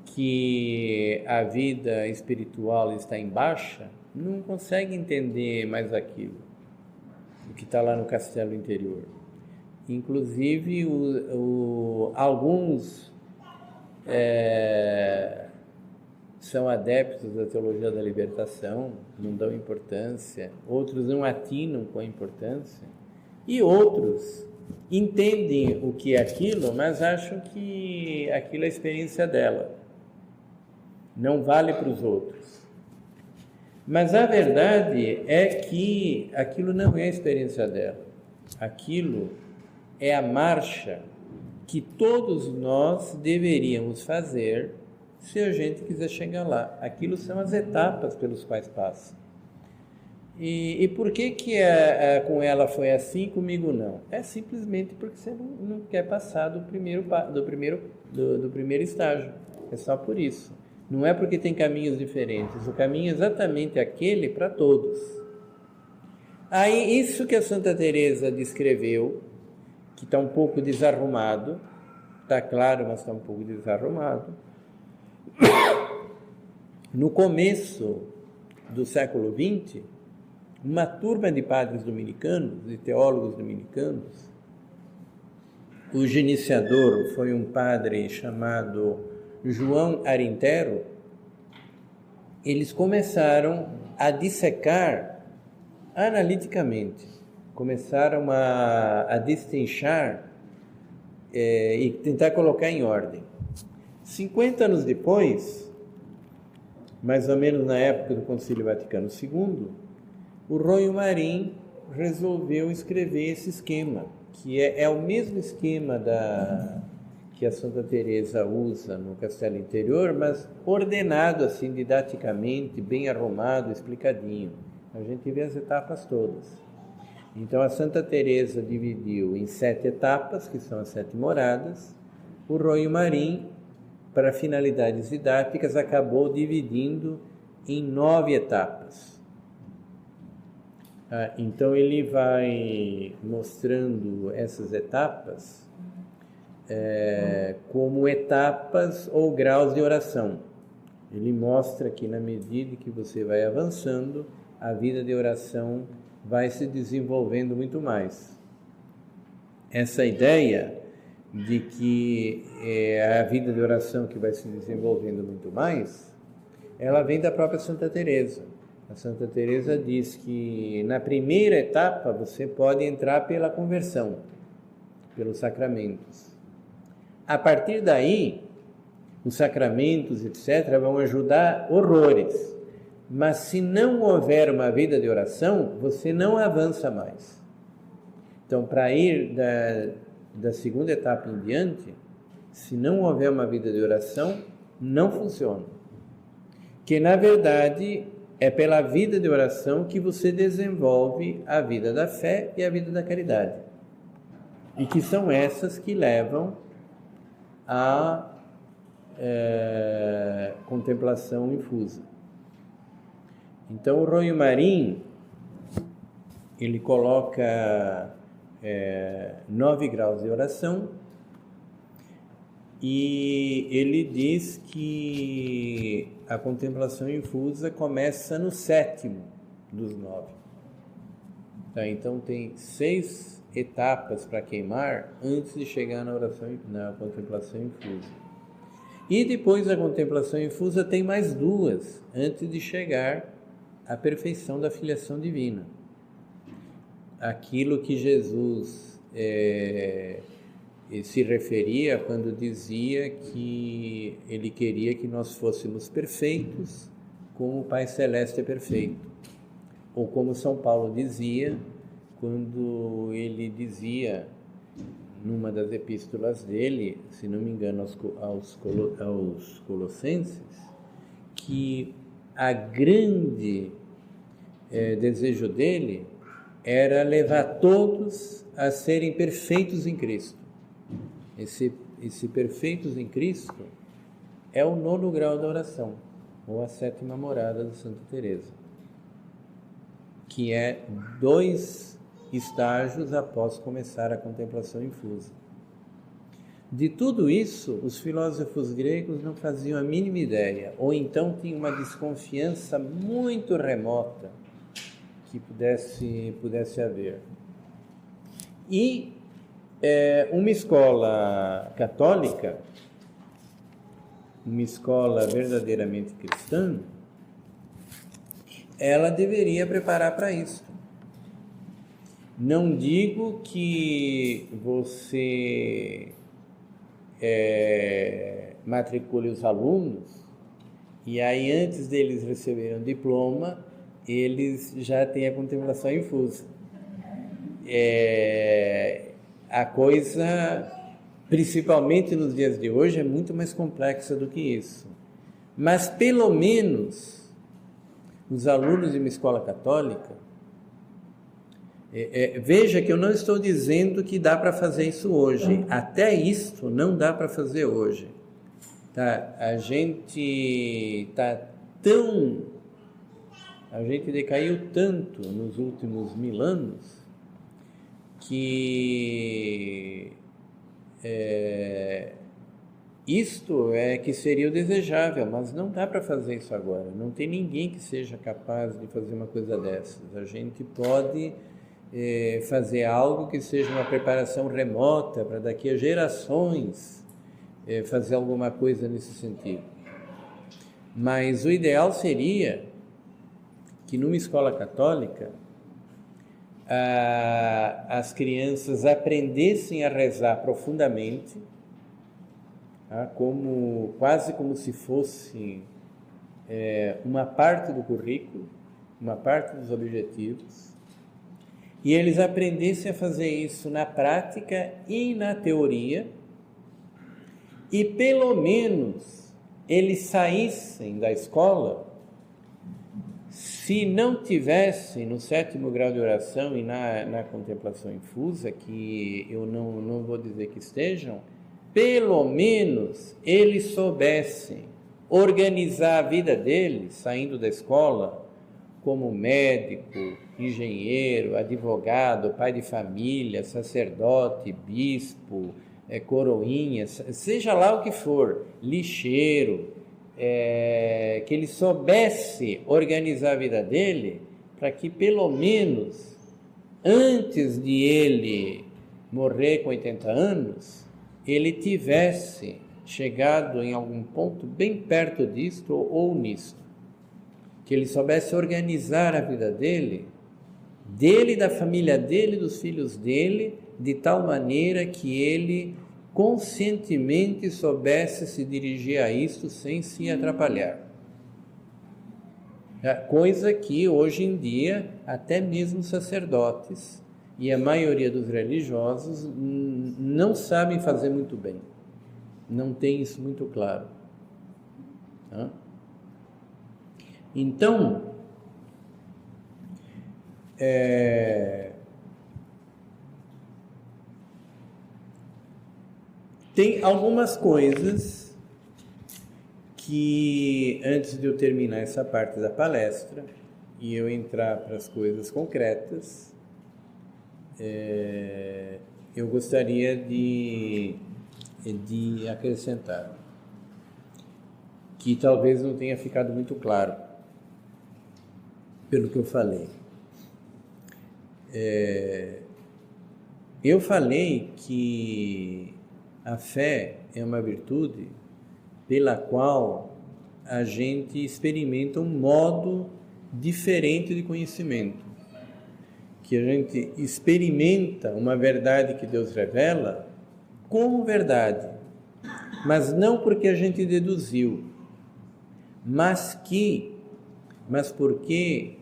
que a vida espiritual está em baixa, não conseguem entender mais aquilo, o que está lá no Castelo Interior. Inclusive, alguns são adeptos da teologia da libertação, não dão importância, outros não atinam com a importância, e outros entendem o que é aquilo, mas acham que aquilo é a experiência dela, não vale para os outros. Mas a verdade é que aquilo não é a experiência dela, aquilo é a marcha que todos nós deveríamos fazer se a gente quiser chegar lá. Aquilo são as etapas pelas quais passa. E por que com ela foi assim e comigo não? É simplesmente porque você não quer passar do primeiro estágio. É só por isso. Não é porque tem caminhos diferentes. O caminho é exatamente aquele para todos. Aí, isso que a Santa Teresa descreveu, que está um pouco desarrumado, está claro, mas está um pouco desarrumado. No começo do século XX, uma turma de padres dominicanos, de teólogos dominicanos, cujo iniciador foi um padre chamado João Arintero, eles começaram a dissecar analiticamente, começaram a destrinchar e tentar colocar em ordem. 50 anos depois, mais ou menos na época do Concílio Vaticano II, o Ronho Marim resolveu escrever esse esquema, que é o mesmo esquema que a Santa Teresa usa no Castelo Interior, mas ordenado assim didaticamente, bem arrumado, explicadinho. A gente vê as etapas todas. Então a Santa Teresa dividiu em 7 etapas, que são as 7 moradas. O Ronho Marim, para finalidades didáticas, acabou dividindo em 9 etapas. Então ele vai mostrando essas etapas como etapas ou graus de oração. Ele mostra que na medida que você vai avançando, a vida de oração vai se desenvolvendo muito mais. Essa ideia de que é a vida de oração que vai se desenvolvendo muito mais, ela vem da própria Santa Teresa. A Santa Teresa diz que na primeira etapa você pode entrar pela conversão, pelos sacramentos. A partir daí, os sacramentos, etc., vão ajudar horrores. Mas se não houver uma vida de oração, você não avança mais. Então, para ir da segunda etapa em diante, se não houver uma vida de oração, não funciona. Que, na verdade, é pela vida de oração que você desenvolve a vida da fé e a vida da caridade. E que são essas que levam à contemplação infusa. Então, o Ronho Marim, ele coloca 9 graus de oração, e ele diz que a contemplação infusa começa no 7º dos 9. Tá? Então, tem 6 etapas para queimar antes de chegar na contemplação infusa. E depois da contemplação infusa tem mais 2 antes de chegar à perfeição da filiação divina. Aquilo que Jesus se referia quando dizia que ele queria que nós fôssemos perfeitos como o Pai Celeste é perfeito. Ou como São Paulo dizia, quando ele dizia, numa das epístolas dele, se não me engano, aos Colossenses, que a grande desejo dele era levar todos a serem perfeitos em Cristo. Esse perfeitos em Cristo é o 9º grau da oração, ou a 7ª morada de Santa Teresa, que é 2 estágios após começar a contemplação infusa. De tudo isso, os filósofos gregos não faziam a mínima ideia, ou então tinham uma desconfiança muito remota que pudesse haver. E uma escola católica, uma escola verdadeiramente cristã, ela deveria preparar para isso. Não digo que você matricule os alunos e aí antes deles receberem o diploma, eles já têm a contemplação infusa. A coisa, principalmente nos dias de hoje, é muito mais complexa do que isso. Mas, pelo menos, os alunos de uma escola católica, veja que eu não estou dizendo que dá para fazer isso hoje. Até isso não dá para fazer hoje. Tá? A gente decaiu tanto nos últimos 1000 anos que isto é que seria o desejável, mas não dá para fazer isso agora. Não tem ninguém que seja capaz de fazer uma coisa dessas. A gente pode fazer algo que seja uma preparação remota para daqui a gerações fazer alguma coisa nesse sentido. Mas o ideal seria que numa escola católica as crianças aprendessem a rezar profundamente, quase como se fosse uma parte do currículo, uma parte dos objetivos, e eles aprendessem a fazer isso na prática e na teoria, e pelo menos eles saíssem da escola, se não tivessem no 7º grau de oração e na contemplação infusa, que eu não vou dizer que estejam, pelo menos eles soubessem organizar a vida deles, saindo da escola, como médico, engenheiro, advogado, pai de família, sacerdote, bispo, coroinha, seja lá o que for, lixeiro, que ele soubesse organizar a vida dele, para que pelo menos antes de ele morrer com 80 anos, ele tivesse chegado em algum ponto bem perto disto ou nisto. Que ele soubesse organizar a vida dele, da família dele, dos filhos dele, de tal maneira que ele conscientemente soubesse se dirigir a isto sem se atrapalhar. Coisa que hoje em dia até mesmo sacerdotes e a maioria dos religiosos não sabem fazer muito bem, não tem isso muito claro. Então, Tem algumas coisas que, antes de eu terminar essa parte da palestra e eu entrar para as coisas concretas, eu gostaria de acrescentar, que talvez não tenha ficado muito claro pelo que eu falei. Eu falei que a fé é uma virtude pela qual a gente experimenta um modo diferente de conhecimento, que a gente experimenta uma verdade que Deus revela como verdade, mas não porque a gente deduziu, mas porque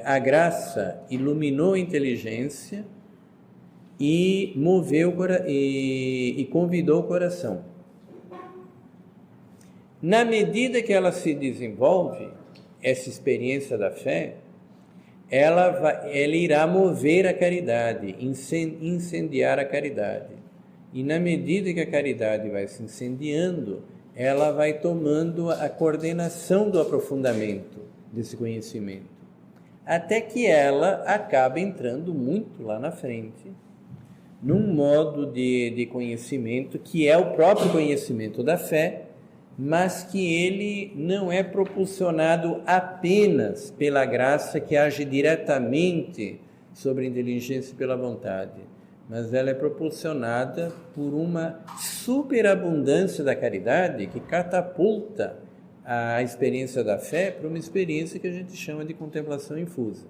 a graça iluminou a inteligência e moveu e convidou o coração. Na medida que ela se desenvolve, essa experiência da fé, ela irá mover a caridade, incendiar a caridade. E na medida que a caridade vai se incendiando, ela vai tomando a coordenação do aprofundamento desse conhecimento, até que ela acaba entrando muito lá na frente, num modo de conhecimento que é o próprio conhecimento da fé, mas que ele não é propulsionado apenas pela graça que age diretamente sobre a inteligência e pela vontade, mas ela é propulsionada por uma superabundância da caridade que catapulta a experiência da fé para uma experiência que a gente chama de contemplação infusa.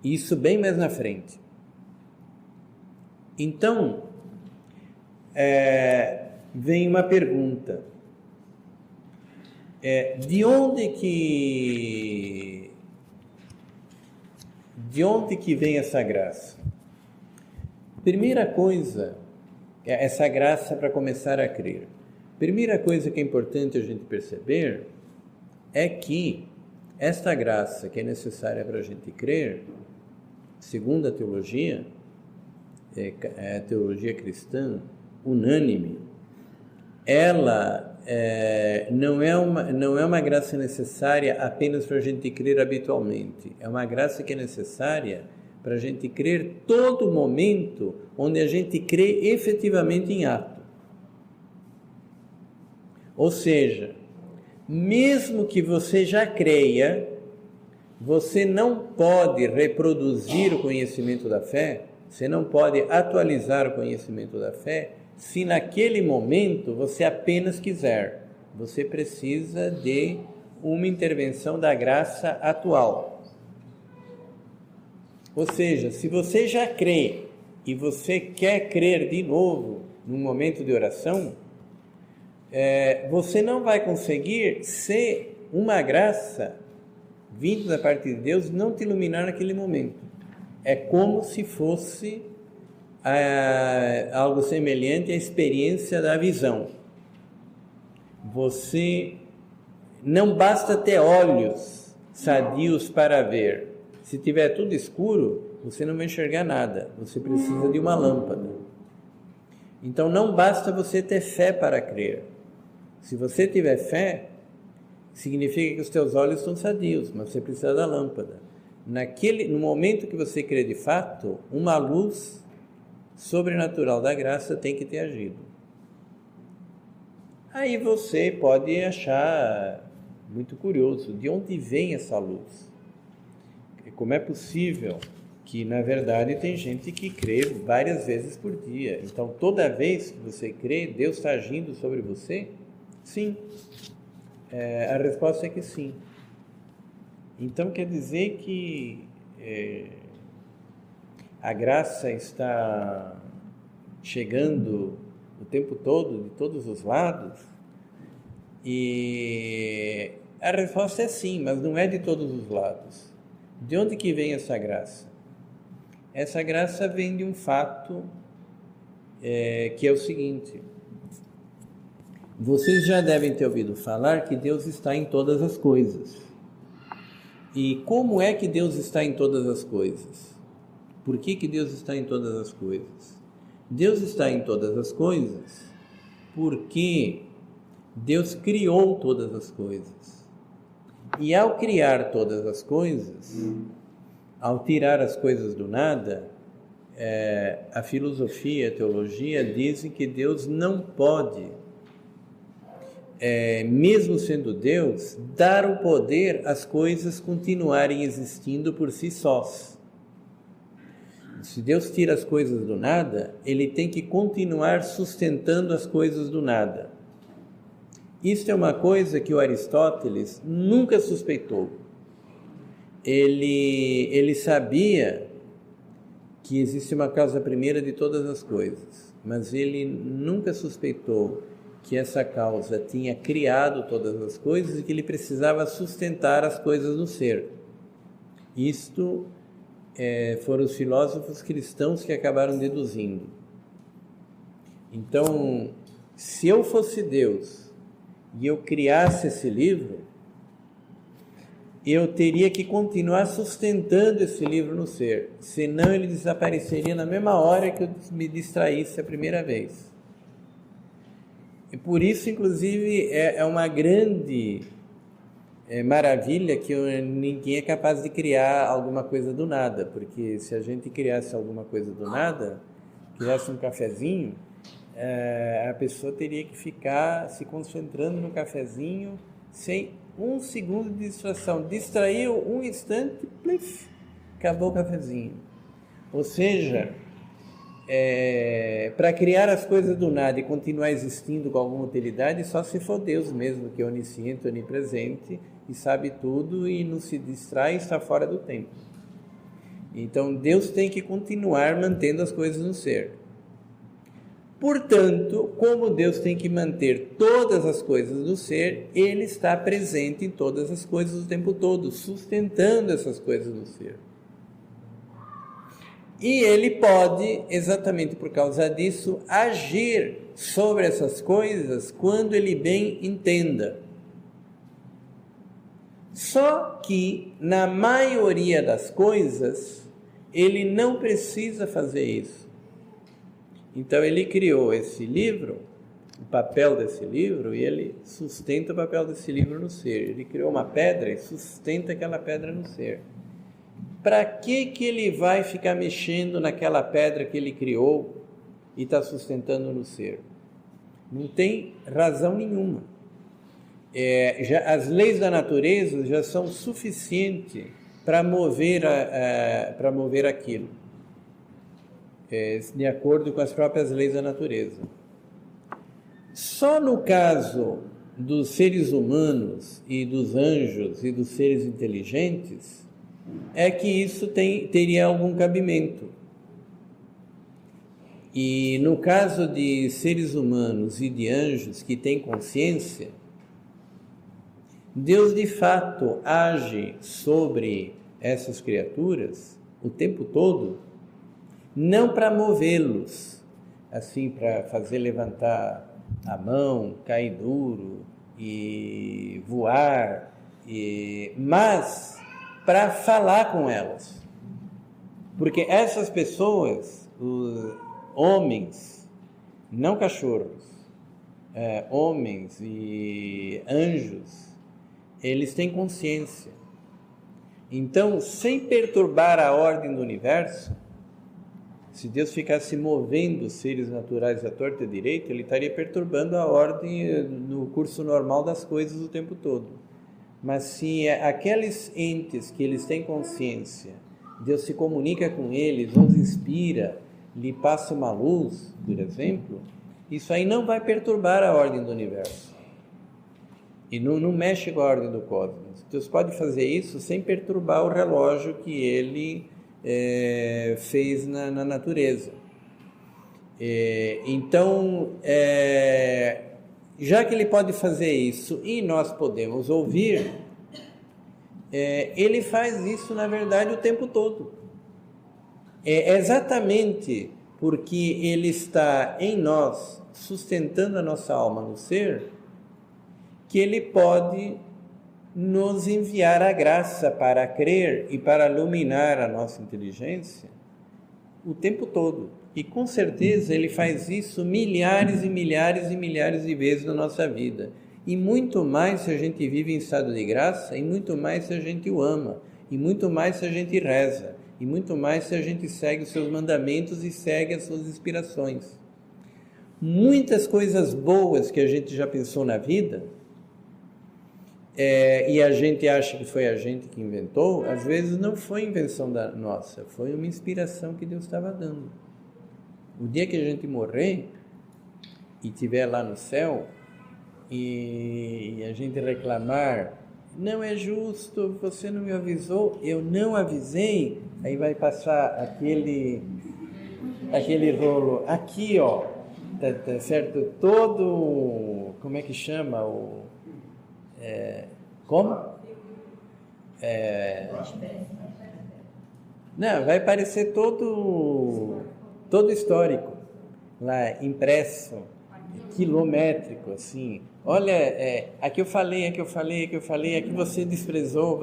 Isso bem mais na frente. Então, vem uma pergunta. De onde que vem essa graça? Primeira coisa, essa graça para começar a crer. Primeira coisa que é importante a gente perceber é que esta graça que é necessária para a gente crer, segundo a teologia, a teologia cristã unânime, ela não é uma graça necessária apenas para a gente crer habitualmente. É uma graça que é necessária para a gente crer todo momento onde a gente crê efetivamente em ato. Ou seja, mesmo que você já creia, você não pode reproduzir o conhecimento da fé, você não pode atualizar o conhecimento da fé, se naquele momento você apenas quiser. Você precisa de uma intervenção da graça atual. Ou seja, se você já crê e você quer crer de novo num momento de oração, você não vai conseguir se uma graça vinda da parte de Deus não te iluminar naquele momento. É como se fosse algo semelhante à experiência da visão. Você não basta ter olhos sadios para ver. Se tiver tudo escuro, você não vai enxergar nada. Você precisa de uma lâmpada. Então não basta você ter fé para crer. Se você tiver fé, significa que os teus olhos estão sadios, mas você precisa da lâmpada. No momento que você crê de fato, uma luz sobrenatural da graça tem que ter agido. Aí você pode achar muito curioso, de onde vem essa luz? Como é possível que, na verdade, tem gente que crê várias vezes por dia. Então, toda vez que você crê, Deus está agindo sobre você? Sim. A resposta é que sim. Então, quer dizer que a graça está chegando o tempo todo, de todos os lados? E a resposta é sim, mas não é de todos os lados. De onde que vem essa graça? Essa graça vem de um fato que é o seguinte: vocês já devem ter ouvido falar que Deus está em todas as coisas. E como é que Deus está em todas as coisas? Por que Deus está em todas as coisas? Deus está em todas as coisas porque Deus criou todas as coisas. E ao criar todas as coisas, ao tirar as coisas do nada, a filosofia, a teologia dizem que Deus não pode, mesmo sendo Deus, dar o poder às coisas continuarem existindo por si sós. Se Deus tira as coisas do nada, ele tem que continuar sustentando as coisas do nada. Isso é uma coisa que o Aristóteles nunca suspeitou. Ele sabia que existe uma causa primeira de todas as coisas, mas ele nunca suspeitou que essa causa tinha criado todas as coisas e que ele precisava sustentar as coisas no ser. Isto foram os filósofos cristãos que acabaram deduzindo. Então, se eu fosse Deus e eu criasse esse livro, eu teria que continuar sustentando esse livro no ser, senão ele desapareceria na mesma hora que eu me distraísse a primeira vez. E por isso, inclusive, é uma grande maravilha que ninguém é capaz de criar alguma coisa do nada, porque se a gente criasse alguma coisa do nada, criasse um cafezinho, a pessoa teria que ficar se concentrando no cafezinho sem um segundo de distração. Distraiu um instante, plif, acabou o cafezinho. Ou seja, para criar as coisas do nada e continuar existindo com alguma utilidade, só se for Deus mesmo, que é onisciente, onipresente e sabe tudo e não se distrai e está fora do tempo. Então Deus tem que continuar mantendo as coisas no ser. Portanto, como Deus tem que manter todas as coisas no ser, Ele está presente em todas as coisas o tempo todo, sustentando essas coisas no ser. E Ele pode, exatamente por causa disso, agir sobre essas coisas quando Ele bem entenda. Só que, na maioria das coisas, Ele não precisa fazer isso. Então ele criou esse livro, o papel desse livro, e ele sustenta o papel desse livro no ser. Ele criou uma pedra e sustenta aquela pedra no ser. Para que ele vai ficar mexendo naquela pedra que ele criou e está sustentando no ser? Não tem razão nenhuma. As leis da natureza já são suficientes para mover aquilo. De acordo com as próprias leis da natureza. Só no caso dos seres humanos e dos anjos e dos seres inteligentes é que isso teria algum cabimento. E no caso de seres humanos e de anjos que têm consciência, Deus de fato age sobre essas criaturas o tempo todo, não para movê-los, assim, para fazer levantar a mão, cair duro e voar, mas para falar com elas. Porque essas pessoas, os homens, não cachorros, homens e anjos, eles têm consciência. Então, sem perturbar a ordem do universo, se Deus ficasse movendo os seres naturais à torta e à direita, ele estaria perturbando a ordem no curso normal das coisas o tempo todo. Mas se aqueles entes que eles têm consciência, Deus se comunica com eles, os inspira, lhe passa uma luz, por exemplo, isso aí não vai perturbar a ordem do universo. E não mexe com a ordem do cosmos. Deus pode fazer isso sem perturbar o relógio que ele fez na natureza. Então, já que ele pode fazer isso e nós podemos ouvir, ele faz isso, na verdade, o tempo todo. É exatamente porque ele está em nós, sustentando a nossa alma no ser, que ele pode nos enviar a graça para crer e para iluminar a nossa inteligência o tempo todo. E com certeza ele faz isso milhares e milhares e milhares de vezes na nossa vida. E muito mais se a gente vive em estado de graça, e muito mais se a gente o ama, e muito mais se a gente reza, e muito mais se a gente segue os seus mandamentos e segue as suas inspirações. Muitas coisas boas que a gente já pensou na vida, e a gente acha que foi a gente que inventou, às vezes não foi invenção nossa, foi uma inspiração que Deus estava dando. O dia que a gente morrer e estiver lá no céu e a gente reclamar, não é justo, você não me avisou, eu não avisei, aí vai passar aquele rolo aqui, ó, tá certo? Todo, como é que chama? Como? Não, vai parecer todo histórico, lá impresso, quilométrico, assim. Olha, aqui eu falei, aqui você desprezou,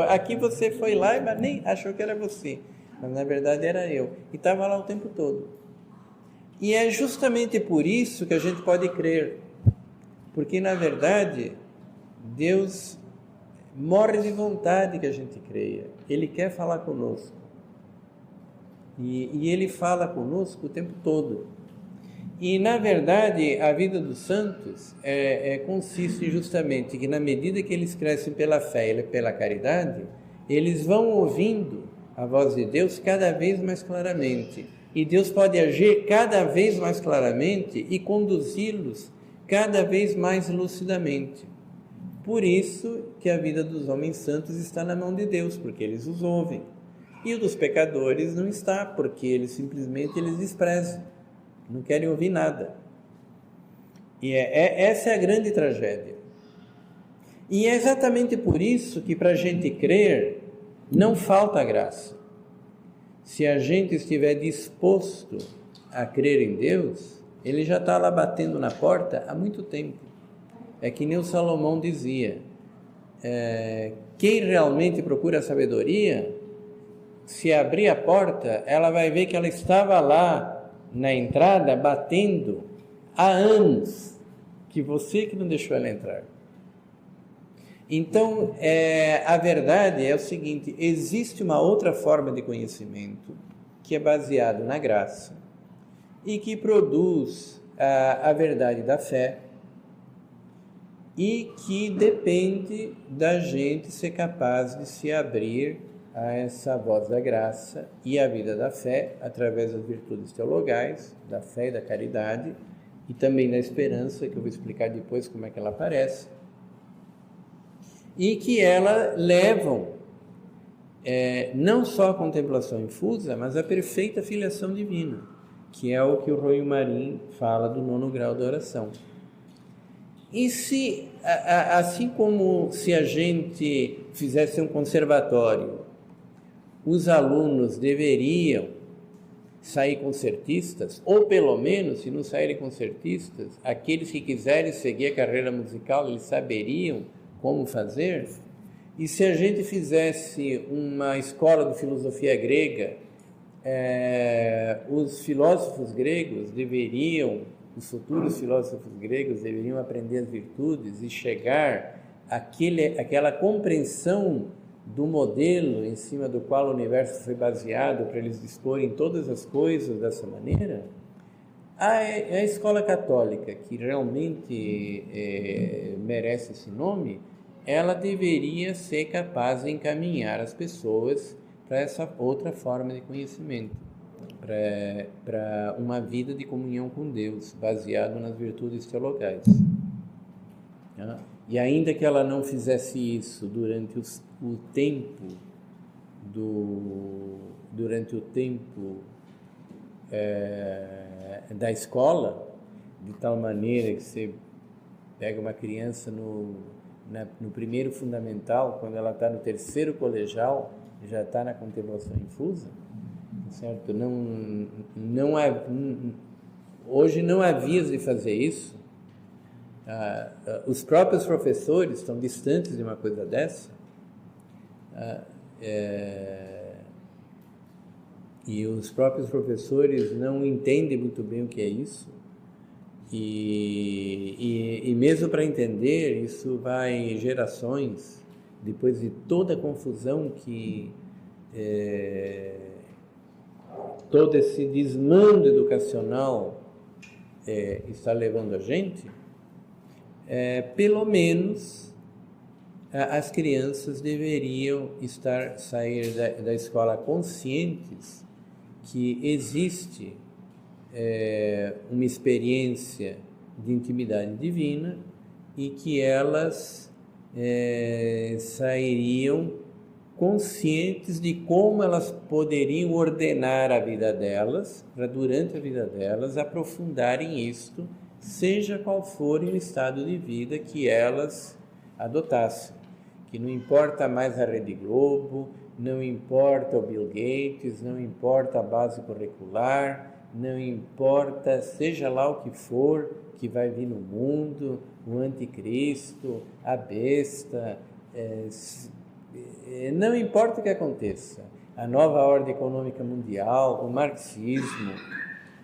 aqui você foi lá e nem achou que era você, mas na verdade era eu, e estava lá o tempo todo. E é justamente por isso que a gente pode crer, porque na verdade Deus morre de vontade que a gente creia, Ele quer falar conosco. E Ele fala conosco o tempo todo. E, na verdade, a vida dos santos consiste justamente que, na medida que eles crescem pela fé e pela caridade, eles vão ouvindo a voz de Deus cada vez mais claramente. E Deus pode agir cada vez mais claramente e conduzi-los cada vez mais lucidamente. Por isso que a vida dos homens santos está na mão de Deus, porque eles os ouvem. E o dos pecadores não está, porque eles desprezam, não querem ouvir nada. E essa é a grande tragédia. E é exatamente por isso que para a gente crer, não falta graça. Se a gente estiver disposto a crer em Deus, Ele já está lá batendo na porta há muito tempo. É que nem o Salomão dizia, quem realmente procura a sabedoria, se abrir a porta, ela vai ver que ela estava lá na entrada batendo há anos, que você que não deixou ela entrar. Então, a verdade é o seguinte, existe uma outra forma de conhecimento que é baseado na graça e que produz a verdade da fé e que depende da gente ser capaz de se abrir a essa voz da graça e a vida da fé através das virtudes teologais, da fé e da caridade e também da esperança, que eu vou explicar depois como é que ela aparece, e que ela levam não só a contemplação infusa, mas a perfeita filiação divina, que é o que o Royo Marim fala do 9º grau da oração. E se, assim como se a gente fizesse um conservatório, os alunos deveriam sair concertistas, ou pelo menos, se não saírem concertistas, aqueles que quiserem seguir a carreira musical, eles saberiam como fazer. E se a gente fizesse uma escola de filosofia grega, os filósofos gregos deveriam, os futuros filósofos gregos deveriam aprender as virtudes e chegar àquela compreensão do modelo em cima do qual o universo foi baseado para eles disporem todas as coisas dessa maneira. A escola católica, que realmente merece esse nome, ela deveria ser capaz de encaminhar as pessoas para essa outra forma de conhecimento, para uma vida de comunhão com Deus, baseado nas virtudes teologais. E ainda que ela não fizesse isso durante o tempo da escola, de tal maneira que você pega uma criança no primeiro fundamental, quando ela está no terceiro colegial, já está na contemplação infusa, certo? Hoje não há vias de fazer isso. Os próprios professores estão distantes de uma coisa dessa. e os próprios professores não entendem muito bem o que é isso. E mesmo para entender, isso vai gerações, depois de toda a confusão que todo esse desmando educacional está levando a gente, pelo menos as crianças deveriam sair da escola conscientes que existe uma experiência de intimidade divina e que elas sairiam conscientes de como elas poderiam ordenar a vida delas, para durante a vida delas aprofundarem isto, seja qual for o estado de vida que elas adotassem. Que não importa mais a Rede Globo, não importa o Bill Gates, não importa a base curricular, não importa, seja lá o que for que vai vir no mundo, o anticristo, a besta, não importa o que aconteça, a nova ordem econômica mundial, o marxismo,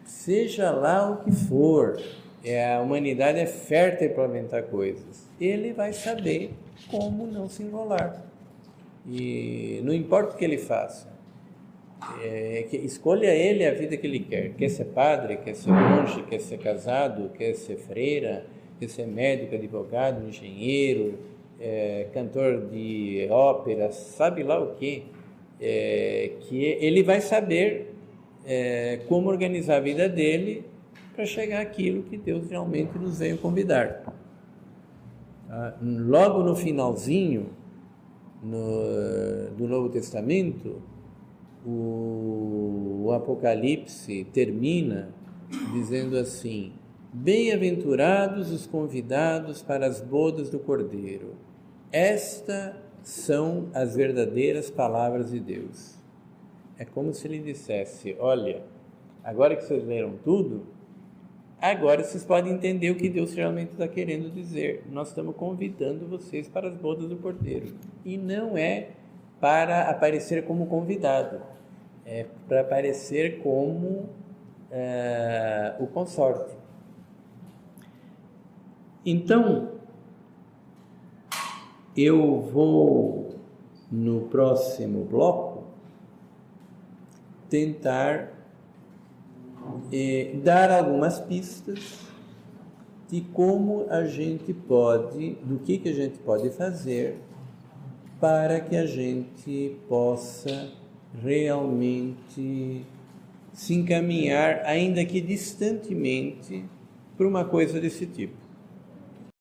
seja lá o que for, a humanidade é fértil para inventar coisas, ele vai saber como não se enrolar. E não importa o que ele faça, escolha ele a vida que ele quer ser padre, quer ser monge, quer ser casado, quer ser freira, quer ser médico, advogado, engenheiro, cantor de ópera, sabe lá o que ele vai saber como organizar a vida dele para chegar àquilo que Deus realmente nos veio convidar. Logo no finalzinho do Novo Testamento, o Apocalipse termina dizendo assim: bem-aventurados os convidados para as bodas do Cordeiro. Estas são as verdadeiras palavras de Deus. É como se ele dissesse: olha, agora que vocês leram tudo, agora vocês podem entender o que Deus realmente está querendo dizer. Nós estamos convidando vocês para as bodas do Cordeiro. E não é para aparecer como convidado, é para aparecer como o consorte. Então, eu vou, no próximo bloco, tentar dar algumas pistas de como a gente pode, do que a gente pode fazer para que a gente possa realmente se encaminhar, ainda que distantemente, para uma coisa desse tipo.